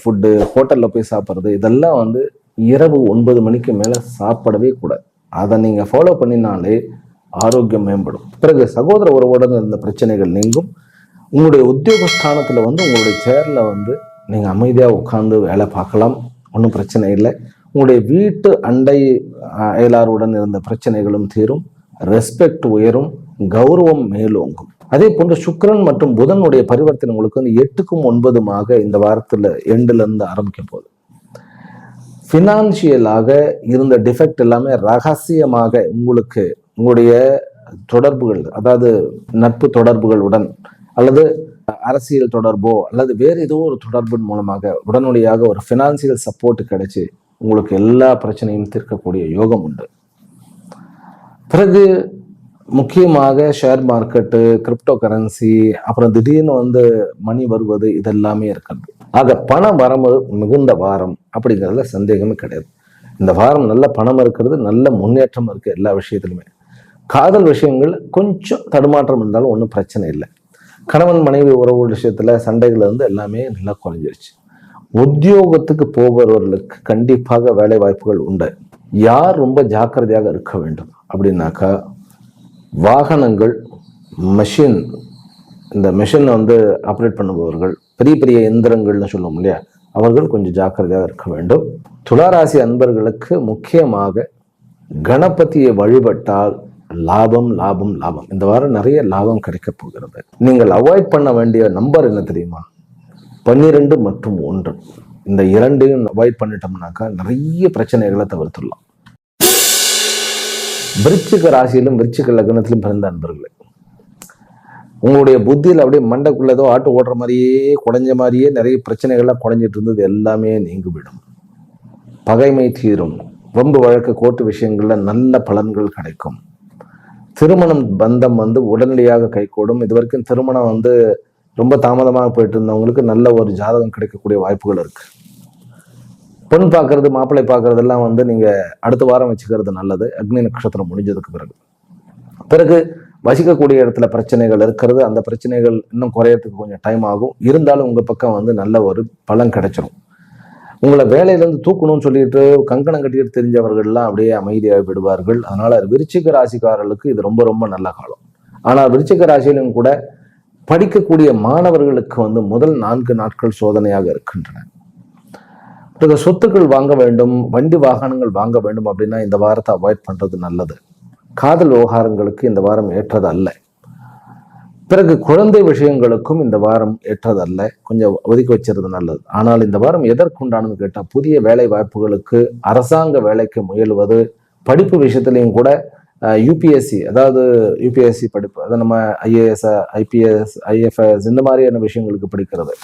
ஃபுட்டு, ஹோட்டல்ல போய் சாப்பிட்றது, இதெல்லாம் இரவு 9 மணிக்கு மேல சாப்பிடவே கூடாது. அதை நீங்க ஃபாலோ பண்ணினாலே ஆரோக்கியம் மேம்படும். பிறகு சகோதர உறவுடன் இருந்த பிரச்சனைகள் நீங்கும். உங்களுடைய உத்தியோகஸ்தானத்துல உங்களுடைய சேர்ல நீங்க அமைதியா உட்கார்ந்து வேலை பார்க்கலாம், ஒன்றும் பிரச்சனை இல்லை. உங்களுடைய வீட்டு அண்டை அயலாருடன் இருந்த பிரச்சனைகளும் தீரும். ரெஸ்பெக்ட் உயரும், கௌரவம் மேலோங்கும். அதே போன்று சுக்கிரன் மற்றும் புதனுடைய பரிவர்த்தனை உங்களுக்கு 8க்கும் 9மாக இந்த வாரத்துல எண்டுல இருந்து ஆரம்பிக்க போகுது. ஃபினான்சியலாக இருந்த டிஃபெக்ட் எல்லாமே ரகசியமாக உங்களுக்கு உங்களுடைய தொடர்புகள், அதாவது நட்பு தொடர்புகளுடன் அல்லது அரசியல் தொடர்போ அல்லது வேறு ஏதோ ஒரு தொடர்பின் மூலமாக உடனடியாக ஒரு ஃபினான்சியல் சப்போர்ட் கிடைச்சி உங்களுக்கு எல்லா பிரச்சனையும் தீர்க்கக்கூடிய யோகம் உண்டு. பிறகு முக்கியமாக ஷேர் மார்க்கெட்டு, கிரிப்டோ கரன்சி, அப்புறம் திடீர்னு மணி வருவது, இதெல்லாமே இருக்கிறது. ஆக பண வரம்பு மிகுந்த வாரம் அப்படிங்கிறதுல சந்தேகமே கிடையாது. இந்த வாரம் நல்ல பணம் இருக்கிறது, நல்ல முன்னேற்றம் இருக்கு எல்லா விஷயத்திலுமே. காதல் விஷயங்கள் கொஞ்சம் தடுமாற்றம் இருந்தாலும் ஒன்றும் பிரச்சனை இல்லை. கணவன் மனைவி உறவு விஷயத்துல சண்டைகள் எல்லாமே நல்லா குறைஞ்சிருச்சு. உத்தியோகத்துக்கு போபவர்களுக்கு கண்டிப்பாக வேலை வாய்ப்புகள் உண்டு. யார் ரொம்ப ஜாக்கிரதையாக இருக்க வேண்டும் அப்படின்னாக்கா, வாகனங்கள், மெஷின், இந்த மெஷினை வந்து ஆப்ரேட் பண்ணுபவர்கள், பெரிய பெரிய எந்திரங்கள்னு சொல்லுவோம் இல்லையா, அவர்கள் கொஞ்சம் ஜாக்கிரதையாக இருக்க வேண்டும். துளாராசி அன்பர்களுக்கு முக்கியமாக கணபதியை வழிபட்டால் லாபம் லாபம் லாபம். இந்த வாரம் நிறைய லாபம் கிடைக்க போகிறது. நீங்கள் அவாய்ட் பண்ண வேண்டிய நம்பர் என்ன தெரியுமா? 12 மற்றும் 1. இந்த இரண்டையும் அவாய்ட் பண்ணிட்டோம்னாக்கா நிறைய பிரச்சனைகளை தவிர்த்துடலாம். விருச்சிக ராசியிலும் விருச்சிக லக்னத்திலும் பிறந்த அன்பர்களே, உங்களுடைய புத்தியில் அப்படியே மண்டைக்குள்ள ஏதோ ஆட்டு ஓடுற மாதிரியே குறைஞ்ச மாதிரியே நிறைய பிரச்சனைகள்லாம் குறைஞ்சிட்டு இருந்தது எல்லாமே நீங்கிவிடும். பகைமை தீரும். வம்பு வழக்கு கோர்ட்டு விஷயங்கள்ல நல்ல பலன்கள் கிடைக்கும். திருமணம் பந்தம் வந்து உடனடியாக கைகூடும். இது வரைக்கும் திருமணம் வந்து ரொம்ப தாமதமாக போயிட்டு இருந்தவங்களுக்கு நல்ல ஒரு ஜாதகம் கிடைக்கக்கூடிய வாய்ப்புகள் இருக்கு. பொண்ணு பார்க்கறது, மாப்பிள்ளை பார்க்கறதெல்லாம் வந்து நீங்க அடுத்த வாரம் வச்சுக்கிறது நல்லது. அக்னி நட்சத்திரம் முடிஞ்சதுக்கு பிறகு வசிக்கக்கூடிய இடத்துல பிரச்சனைகள் இருக்கிறது. அந்த பிரச்சனைகள் இன்னும் குறையறதுக்கு கொஞ்சம் டைம் ஆகும். இருந்தாலும் உங்க பக்கம் வந்து நல்ல ஒரு பலன் கிடைச்சிடும். உங்களை வேலையிலேருந்து தூக்கணும்னு சொல்லிட்டு கங்கணம் கட்டிட்டு தெரிஞ்சவர்கள்லாம் அப்படியே அமைதியாக விடுவார்கள். அதனால விருச்சிக ராசிக்காரர்களுக்கு இது ரொம்ப ரொம்ப நல்ல காலம். ஆனால் விருச்சிக ராசியிலும் கூட படிக்கக்கூடிய மாணவர்களுக்கு வந்து முதல் 4 நாட்கள் சோதனையாக இருக்கின்றன. சொத்துக்கள் வாங்க வேண்டும், வண்டி வாகனங்கள் வாங்க வேண்டும் அப்படின்னா இந்த வாரத்தை அவாய்ட் பண்றது நல்லது. காதல் விவகாரங்களுக்கு இந்த வாரம் ஏற்றது அல்ல. பிறகு குழந்தை விஷயங்களுக்கும் இந்த வாரம் ஏற்றதல்ல. கொஞ்சம் ஒதுக்கி வச்சிருது நல்லது. ஆனால் இந்த வாரம் எதற்குண்டானது கேட்டால், புதிய வேலை வாய்ப்புகளுக்கு, அரசாங்க வேலைக்கு முயல்வது, படிப்பு விஷயத்திலையும் கூட யூபிஎஸ்சி, அதாவது யூபிஎஸ்சி படிப்பு, அதை நம்ம ஐஏஎஸ், ஐபிஎஸ், ஐஎஃப்எஸ் இந்த மாதிரியான விஷயங்களுக்கு படிக்கிறது.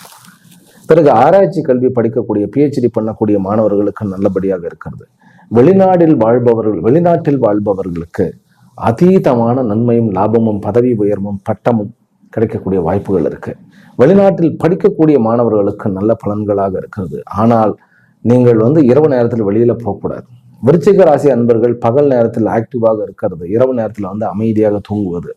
பிறகு ஆராய்ச்சி கல்வி படிக்கக்கூடிய, பிஹெச்டி பண்ணக்கூடிய மாணவர்களுக்கு நல்லபடியாக இருக்கிறது. வெளிநாட்டில் வாழ்பவர்களுக்கு அதீதமான நன்மையும் லாபமும் பதவி உயர்வும் பட்டமும் கிடைக்கக்கூடிய வாய்ப்புகள் இருக்கு. வெளிநாட்டில் படிக்கக்கூடிய மாணவர்களுக்கு நல்ல பலன்களாக இருக்கிறது. ஆனால் நீங்கள் வந்து இரவு நேரத்தில் வெளியில போகக்கூடாது. விருச்சிக ராசி அன்பர்கள் பகல் நேரத்தில் ஆக்டிவாக இருக்கிறது, இரவு நேரத்தில் வந்து அமைதியாக தூங்குவது,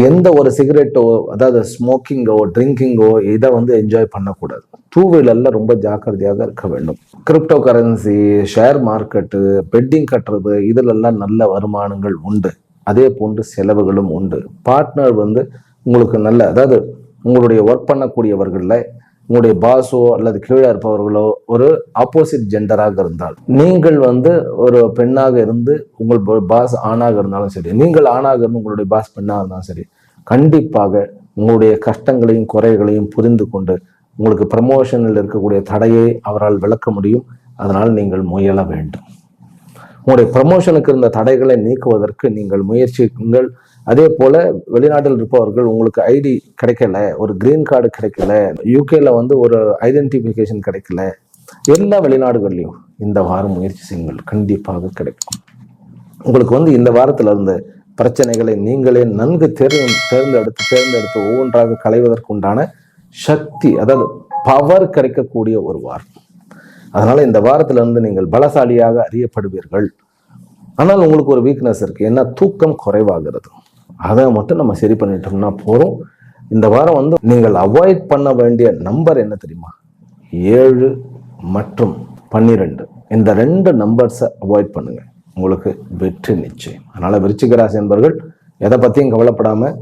எந்த ஒரு சிகரெட்டோ, அதாவது ஸ்மோக்கிங்கோ, ட்ரிங்கிங்கோ இதை வந்து என்ஜாய் பண்ணக்கூடாது. 2 வீலர்ல ரொம்ப ஜாக்கிரதையாக இருக்க வேண்டும். Crypto currency, share market, betting கட்டுறது, இதிலெல்லாம் நல்ல வருமானங்கள் உண்டு. அதே போன்று செலவுகளும் உண்டு. பார்ட்னர் வந்து உங்களுக்கு நல்ல, அதாவது உங்களுடைய ஒர்க் பண்ணக்கூடியவர்களில் உங்களுடைய பாஸோ அல்லது கீழே இருப்பவர்களோ ஒரு ஆப்போசிட் ஜெண்டராக இருந்தால், நீங்கள் வந்து ஒரு பெண்ணாக இருந்து உங்கள் பாஸ் ஆணாக இருந்தாலும் சரி, நீங்கள் ஆணாக இருந்து உங்களுடைய பாஸ் பெண்ணாக இருந்தாலும் சரி, கண்டிப்பாக உங்களுடைய கஷ்டங்களையும் குறைகளையும் புரிந்து கொண்டு உங்களுக்கு ப்ரமோஷனில் இருக்கக்கூடிய தடையை அவரால் விளக்க முடியும். அதனால் நீங்கள் முயல வேண்டும். உங்களுடைய ப்ரமோஷனுக்கு இருந்த தடைகளை நீக்குவதற்கு நீங்கள் முயற்சிக்குங்கள். அதே போல வெளிநாட்டில் இருப்பவர்கள் உங்களுக்கு ஐடி கிடைக்கல, ஒரு கிரீன் கார்டு கிடைக்கல, யூகேல வந்து ஒரு ஐடென்டிஃபிகேஷன் கிடைக்கல, எல்லா வெளிநாடுகள்லையும் இந்த வாரம் முயற்சி செய்யுங்கள், கண்டிப்பாக கிடைக்கும். உங்களுக்கு வந்து இந்த வாரத்துல இருந்து பிரச்சனைகளை நீங்களே நன்கு தேர்ந்தெடுத்து ஒவ்வொன்றாக களைவதற்குண்டான சக்தி, அதாவது பவர் கிடைக்கக்கூடிய ஒரு வாரம். அதனால இந்த வாரத்துல இருந்து நீங்கள் பலசாலியாக அறியப்படுவீர்கள். ஆனால் உங்களுக்கு ஒரு வீக்னஸ் இருக்கு, என்ன தூக்கம் குறைவாகிறது. அதை மட்டும் நம்ம சரி பண்ணிட்டோம்னா போறோம். இந்த வாரம் வந்து நீங்கள் அவாய்ட் பண்ண வேண்டிய நம்பர் என்ன தெரியுமா? 7 மற்றும் 12. இந்த 2 நம்பர்ஸை அவாய்ட் பண்ணுங்க, உங்களுக்கு வெற்றி நிச்சயம். அதனால விருச்சிக ராசி என்பவர்கள் எதை பத்தியும் கவலைப்படாம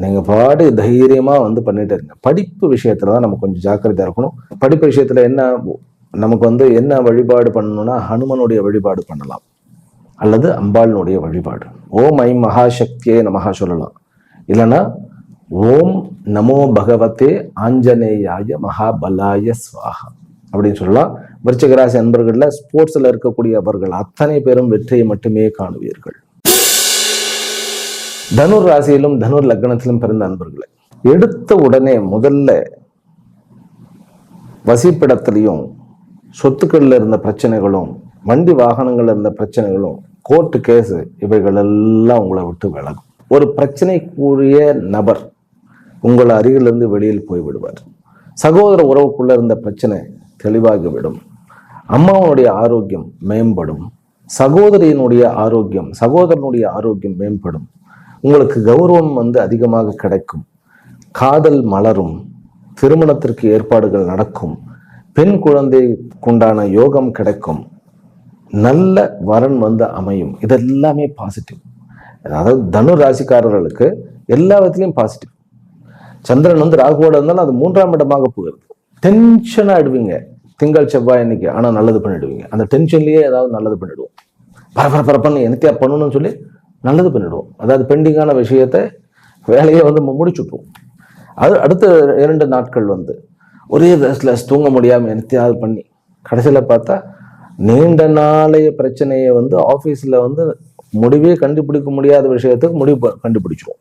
நீங்க பாடு தைரியமா வந்து பண்ணிட்டு இருங்க. படிப்பு விஷயத்துலதான் நம்ம கொஞ்சம் ஜாக்கிரதையா இருக்கணும். படிப்பு விஷயத்துல என்ன நமக்கு வந்து என்ன வழிபாடு பண்ணணும்னா, ஹனுமனுடைய வழிபாடு பண்ணலாம் அல்லது அம்பாளினுடைய வழிபாடு. ஓம் ஐம் மகாசக்தியே நமகா சொல்லலாம். இல்லைன்னா ஓம் நமோ பகவதே ஆஞ்சநேயாய மகாபலாய ஸ்வாஹா அப்படின்னு சொல்லலாம். விருச்சிக ராசி அன்பர்கள்ல ஸ்போர்ட்ஸ்ல இருக்கக்கூடியவர்கள் அத்தனை பேரும் வெற்றியை மட்டுமே காணுவீர்கள். தனுர் ராசியிலும் தனுர் லக்னத்திலும் பிறந்த அன்பர்களே, எடுத்த உடனே முதல்ல வசிப்பிடத்திலையும் சொத்துக்கள்ல இருந்த பிரச்சனைகளும், வண்டி வாகனங்கள்ல இருந்த பிரச்சனைகளும், கோர்ட்டு கேஸு, இவைகள் எல்லாம் உங்களை விட்டு விலகும். ஒரு பிரச்சனைக்குரிய நபர் உங்கள் அருகிலிருந்து வெளியில் போய்விடுவார். சகோதர உறவுக்குள்ள இருந்த பிரச்சனை தெளிவாகிவிடும். அம்மாவுடைய ஆரோக்கியம் மேம்படும். சகோதரனுடைய ஆரோக்கியம் மேம்படும். உங்களுக்கு கௌரவம் வந்து அதிகமாக கிடைக்கும். காதல் மலரும். திருமணத்திற்கு ஏற்பாடுகள் நடக்கும். பெண் குழந்தைக்குண்டான யோகம் கிடைக்கும். நல்ல வரன் வந்து அமையும். இதெல்லாமே பாசிட்டிவ். அதாவது தனு ராசிக்காரர்களுக்கு எல்லா விதத்திலையும் பாசிட்டிவ். சந்திரன் வந்து ராகுவோட இருந்தாலும் அது 3ஆம் இடமாக போகிறது. டென்ஷனா ஆயிடுவீங்க திங்கள் செவ்வாய் அன்னைக்கு, ஆனா நல்லது பண்ணிடுவீங்க. அந்த டென்ஷன்லயே ஏதாவது நல்லது பண்ணிடுவோம். பரபரப்பரப்பன்னு என்னத்தையா பண்ணணும்னு சொல்லி நல்லது பண்ணிடுவோம். அதாவது பெண்டிங்கான விஷயத்த வேலையை வந்து முடிச்சுட்டுருவோம். அது அடுத்த 2 நாட்கள் வந்து ஒரே ரெஸ்ட்லெஸ், தூங்க முடியாம என்னத்தையாவது பண்ணி கடைசியில பார்த்தா நீண்ட நாளைய பிரச்சனையை வந்து ஆஃபீஸில் வந்து முடிவே கண்டுபிடிக்க முடியாத விஷயத்துக்கு முடிவு கண்டுபிடிச்சிருவோம்.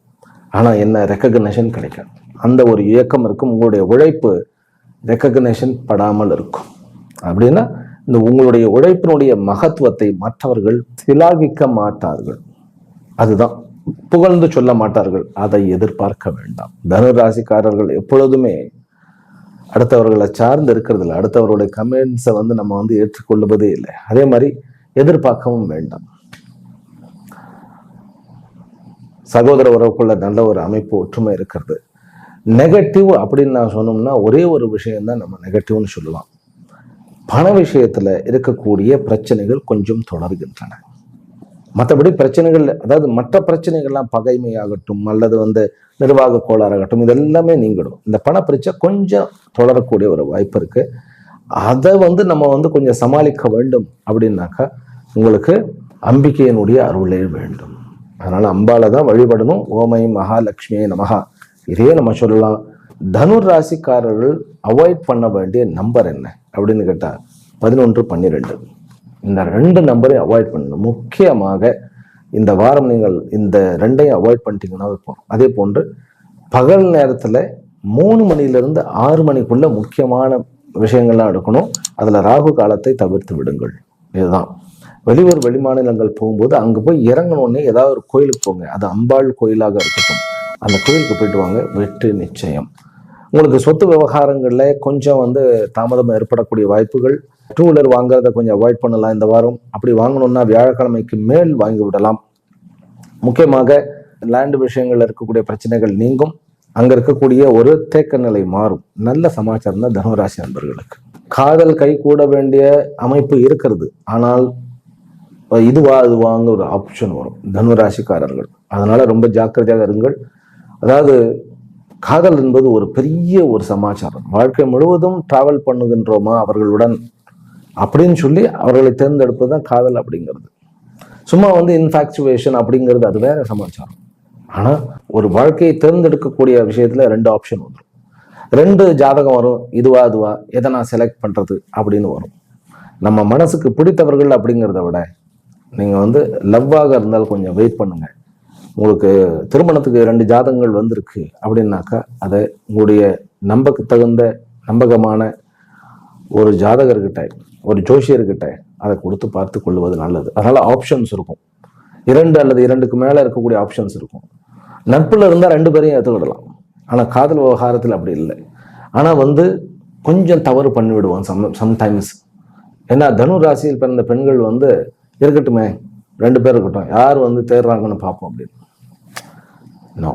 ஆனால் என்ன ரெக்கக்னேஷன் கிடைக்காது. அந்த ஒரு இயக்கம் இருக்கும். உங்களுடைய உழைப்பு ரெக்கக்னேஷன் படாமல் இருக்கும். அப்படின்னா இந்த உங்களுடைய உழைப்பினுடைய மகத்துவத்தை மற்றவர்கள் சிலாகிக்க மாட்டார்கள். அதுதான், புகழ்ந்து சொல்ல மாட்டார்கள். அதை எதிர்பார்க்க வேண்டாம். தனுராசிக்காரர்கள் எப்பொழுதுமே அடுத்தவர்களை சார்ந்து இருக்கிறது இல்லை. அடுத்தவர்களுடைய கமெண்ட்ஸை வந்து நம்ம வந்து ஏற்றுக்கொள்வதே இல்லை. அதே மாதிரி எதிர்பார்க்கவும் வேண்டாம். சகோதர உறவுக்குள்ள நல்ல ஒரு அமைப்பு, ஒற்றுமை இருக்கிறது. நெகட்டிவ் அப்படின்னு நான் சொன்னோம்னா ஒரே ஒரு விஷயம்தான் நம்ம நெகட்டிவ்னு சொல்லலாம். பண விஷயத்துல இருக்கக்கூடிய பிரச்சனைகள் கொஞ்சம் தொடர்கின்றன. மற்றபடி பிரச்சனைகள், அதாவது மற்ற பிரச்சனைகள்லாம் பகைமையாகட்டும் அல்லது வந்து நிர்வாக கோளாறாகட்டும், இதெல்லாமே நீங்கிடும். இந்த பண பிரச்சனை கொஞ்சம் தொடரக்கூடிய ஒரு வாய்ப்பு இருக்கு. அதை வந்து நம்ம வந்து கொஞ்சம் சமாளிக்க வேண்டும். அப்படின்னாக்கா உங்களுக்கு அம்பிகையினுடைய அருளே வேண்டும். அதனால அம்பால தான் வழிபடணும். ஓமை மகாலட்சுமியே நமகா, இதே நம்ம சொல்லலாம். தனுர் ராசிக்காரர்கள் அவாய்ட் பண்ண வேண்டிய நம்பர் என்ன அப்படின்னு கேட்டா 11, 12. இந்த 2 நம்பரையும் அவாய்ட் பண்ணணும். முக்கியமாக இந்த வாரம் நீங்கள் இந்த 2ஐயும் அவாய்ட் பண்ணிட்டீங்கன்னா போதும். அதே போன்று பகல் நேரத்துல 3 மணிலிருந்து 6 மணிக்குள்ள முக்கியமான விஷயங்கள்லாம் எடுக்கணும். அதுல ராகு காலத்தை தவிர்த்து விடுங்கள். இதுதான். வெளியூர் வெளிமாநிலங்கள் போகும்போது அங்க போய் இறங்கணுன்னே ஏதாவது ஒரு கோயிலுக்கு போங்க. அது அம்பாள் கோயிலாக இருக்கட்டும், அந்த கோயிலுக்கு போயிட்டு வாங்க, வெற்றி நிச்சயம். உங்களுக்கு சொத்து விவகாரங்கள்ல கொஞ்சம் வந்து தாமதம் ஏற்படக்கூடிய வாய்ப்புகள். 2 வீலர் வாங்குறத கொஞ்சம் அவாய்ட் பண்ணலாம் இந்த வாரம். அப்படி வாங்கணும்னா வியாழக்கிழமைக்கு மேல் வாங்கி விடலாம். முக்கியமாக லேண்ட் விஷயங்கள்ல இருக்கக்கூடிய பிரச்சனைகள் நீங்கும். அங்க இருக்கக்கூடிய ஒரு தேக்க நிலை மாறும். நல்ல சமாச்சாரம் தான் தனுராசி நண்பர்களுக்கு. காதல் கை கூட வேண்டிய அமைப்பு இருக்கிறது. ஆனால் இதுவாங்க ஒரு ஆப்ஷன் வரும் தனுராசிக்காரர்கள். அதனால ரொம்ப ஜாக்கிரதையாக இருங்கள். அதாவது காதல் என்பது ஒரு பெரிய ஒரு சமாச்சாரம். வாழ்க்கை முழுவதும் டிராவல் பண்ணுகின்றோமா அவர்களுடன் அப்படின்னு சொல்லி அவர்களை தேர்ந்தெடுப்பது தான் காதல் அப்படிங்கிறது. சும்மா வந்து இன்ஃபாக்சுவேஷன் அப்படிங்கிறது அது வேற சமாச்சாரம். ஆனா ஒரு வாழ்க்கையை தேர்ந்தெடுக்கக்கூடிய விஷயத்துல 2 ஆப்ஷன் வந்துடும். 2 ஜாதகம் வரும். இதுவா அதுவா, எதை நான் செலக்ட் பண்றது அப்படின்னு வரும். நம்ம மனசுக்கு பிடித்தவர்கள் அப்படிங்கிறத விட நீங்க வந்து லவ்வாக இருந்தால் கொஞ்சம் வெயிட் பண்ணுங்க. உங்களுக்கு திருமணத்துக்கு 2 ஜாதகங்கள் வந்திருக்கு அப்படின்னாக்கா அதை உங்களுடைய நம்பக்கு தகுந்த நம்பகமான ஒரு ஜாதகர்கிட்ட, ஒரு ஜோசியர்கிட்ட அதை கொடுத்து பார்த்து கொள்வது நல்லது. அதனால ஆப்ஷன்ஸ் இருக்கும். 2 அல்லது 2க்கு மேல இருக்கக்கூடிய ஆப்ஷன்ஸ் இருக்கும். நட்புல இருந்தால் 2 பேரையும் ஏற்றுக்கிடலாம். ஆனா காதல் விவகாரத்தில் அப்படி இல்லை. ஆனா வந்து கொஞ்சம் தவறு பண்ணிவிடுவோம் சம்டைம்ஸ். ஏன்னா தனு ராசியில் பிறந்த பெண்கள் வந்து இருக்கட்டுமே 2 பேர் இருக்கட்டும், யார் வந்து தேடுறாங்கன்னு பார்ப்போம் அப்படின்னு. நோ,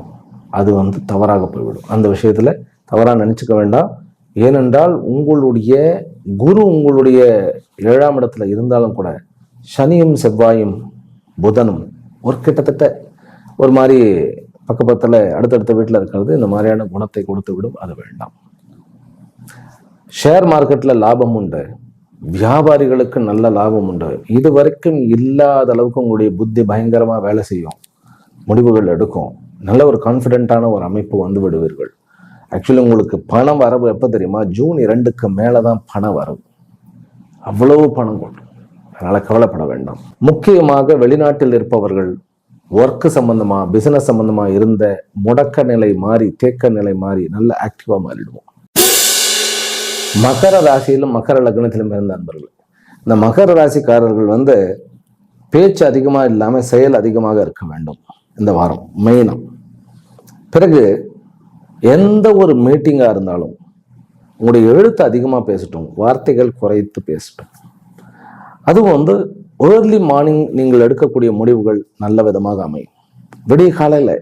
அது வந்து தவறாக போய்விடும். அந்த விஷயத்துல தவறா நினைச்சுக்க வேண்டாம். ஏனென்றால் உங்களுடைய குரு உங்களுடைய 7ஆம் இடத்துல இருந்தாலும் கூட சனியும் செவ்வாயும் புதனும் ஒரு கிட்டத்தட்ட ஒரு மாதிரி பக்கத்துல அடுத்தடுத்த வீட்டில் இருக்கிறது இந்த மாதிரியான குணத்தை கொடுத்து விடும். அது வேண்டாம். ஷேர் மார்க்கெட்ல லாபம் உண்டு. வியாபாரிகளுக்கு நல்ல லாபம் உண்டு. இது வரைக்கும் இல்லாத அளவுக்கு உங்களுடைய புத்தி பயங்கரமா வேலை செய்யும். முடிவுகள் எடுக்கும். நல்ல ஒரு கான்ஃபிடென்ட்டான ஒரு அமைப்பு வந்து விடுவீர்கள். ஆக்சுவலி உங்களுக்கு பணம் வரவு எப்போ தெரியுமா? ஜூன் 2க்கு மேலதான் பணம் வரவு. அவ்வளவு பணம் கொண்டு. அதனால கவலைப்பட வேண்டாம். முக்கியமாக வெளிநாட்டில் இருப்பவர்கள் ஒர்க் சம்பந்தமா பிசினஸ் சம்பந்தமா இருந்த முடக்க நிலை மாறி தேக்க நிலை மாறி நல்ல ஆக்டிவா மாறிடுவோம். மகர ராசியிலும் மகர லக்னத்திலும் இருந்த நண்பர்கள், இந்த மகர ராசிக்காரர்கள் வந்து பேச்சு அதிகமாக இல்லாம செயல் அதிகமாக இருக்க வேண்டும் இந்த வாரம் மெயினா. பிறகு எந்த ஒரு மீட்டிங்கா இருந்தாலும் உங்களுடைய எழுத்து அதிகமா பேசட்டும், வார்த்தைகள் குறைத்து பேசட்டும். அதுவும் வந்து ஏர்லி மார்னிங் நீங்கள் எடுக்கக்கூடிய முடிவுகள் நல்ல விதமாக அமையும். விடிய காலையில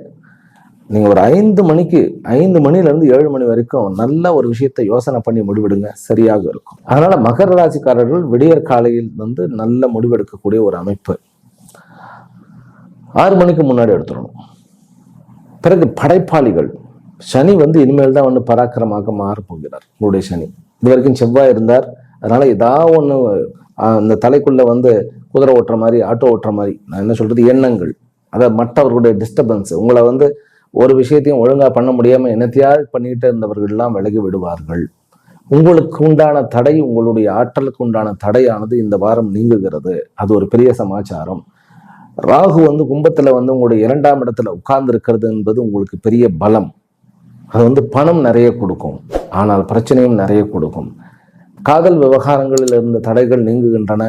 நீங்க ஒரு 5 மணிலிருந்து 7 மணி வரைக்கும் நல்ல ஒரு விஷயத்தை யோசனை பண்ணி முடிவெடுங்க, சரியாக இருக்கும். அதனால மகர ராசிக்காரர்கள் விடியற் காலையில் வந்து நல்ல முடிவெடுக்கக்கூடிய ஒரு அமைப்பு. 6 மணிக்கு முன்னாடி எடுத்துடணும். பிறகு படைப்பாளிகள், சனி இனிமேல் தான் பராக்கிரமாக மாறப்போகிறார். உங்களுடைய சனி இது வரைக்கும் செவ்வாய் இருந்தார். அதனால ஏதாவது ஒன்று அந்த தலைக்குள்ள குதிரை ஓட்டுற மாதிரி, ஆட்டோ ஓட்டுற மாதிரி, நான் என்ன சொல்றது, எண்ணங்கள், அதாவது மற்றவர்களுடைய டிஸ்டர்பன்ஸ், உங்களை ஒரு விஷயத்தையும் ஒழுங்கா பண்ண முடியாம என்னத்தையாவது பண்ணிட்டு இருந்தவர்கள்லாம் விலகி விடுவார்கள். உங்களுக்கு உண்டான தடை, உங்களுடைய ஆற்றலுக்கு உண்டான தடையானது இந்த வாரம் நீங்குகிறது. அது ஒரு பெரிய சமாச்சாரம். ராகு கும்பத்துல உங்களுடைய 2ஆம் இடத்துல உட்கார்ந்து இருக்கிறது என்பது உங்களுக்கு பெரிய பலம். அது பணம் நிறைய கொடுக்கும், ஆனால் பிரச்சனையும் நிறைய கொடுக்கும். காதல் விவகாரங்களில் இருந்த தடைகள் நீங்குகின்றன.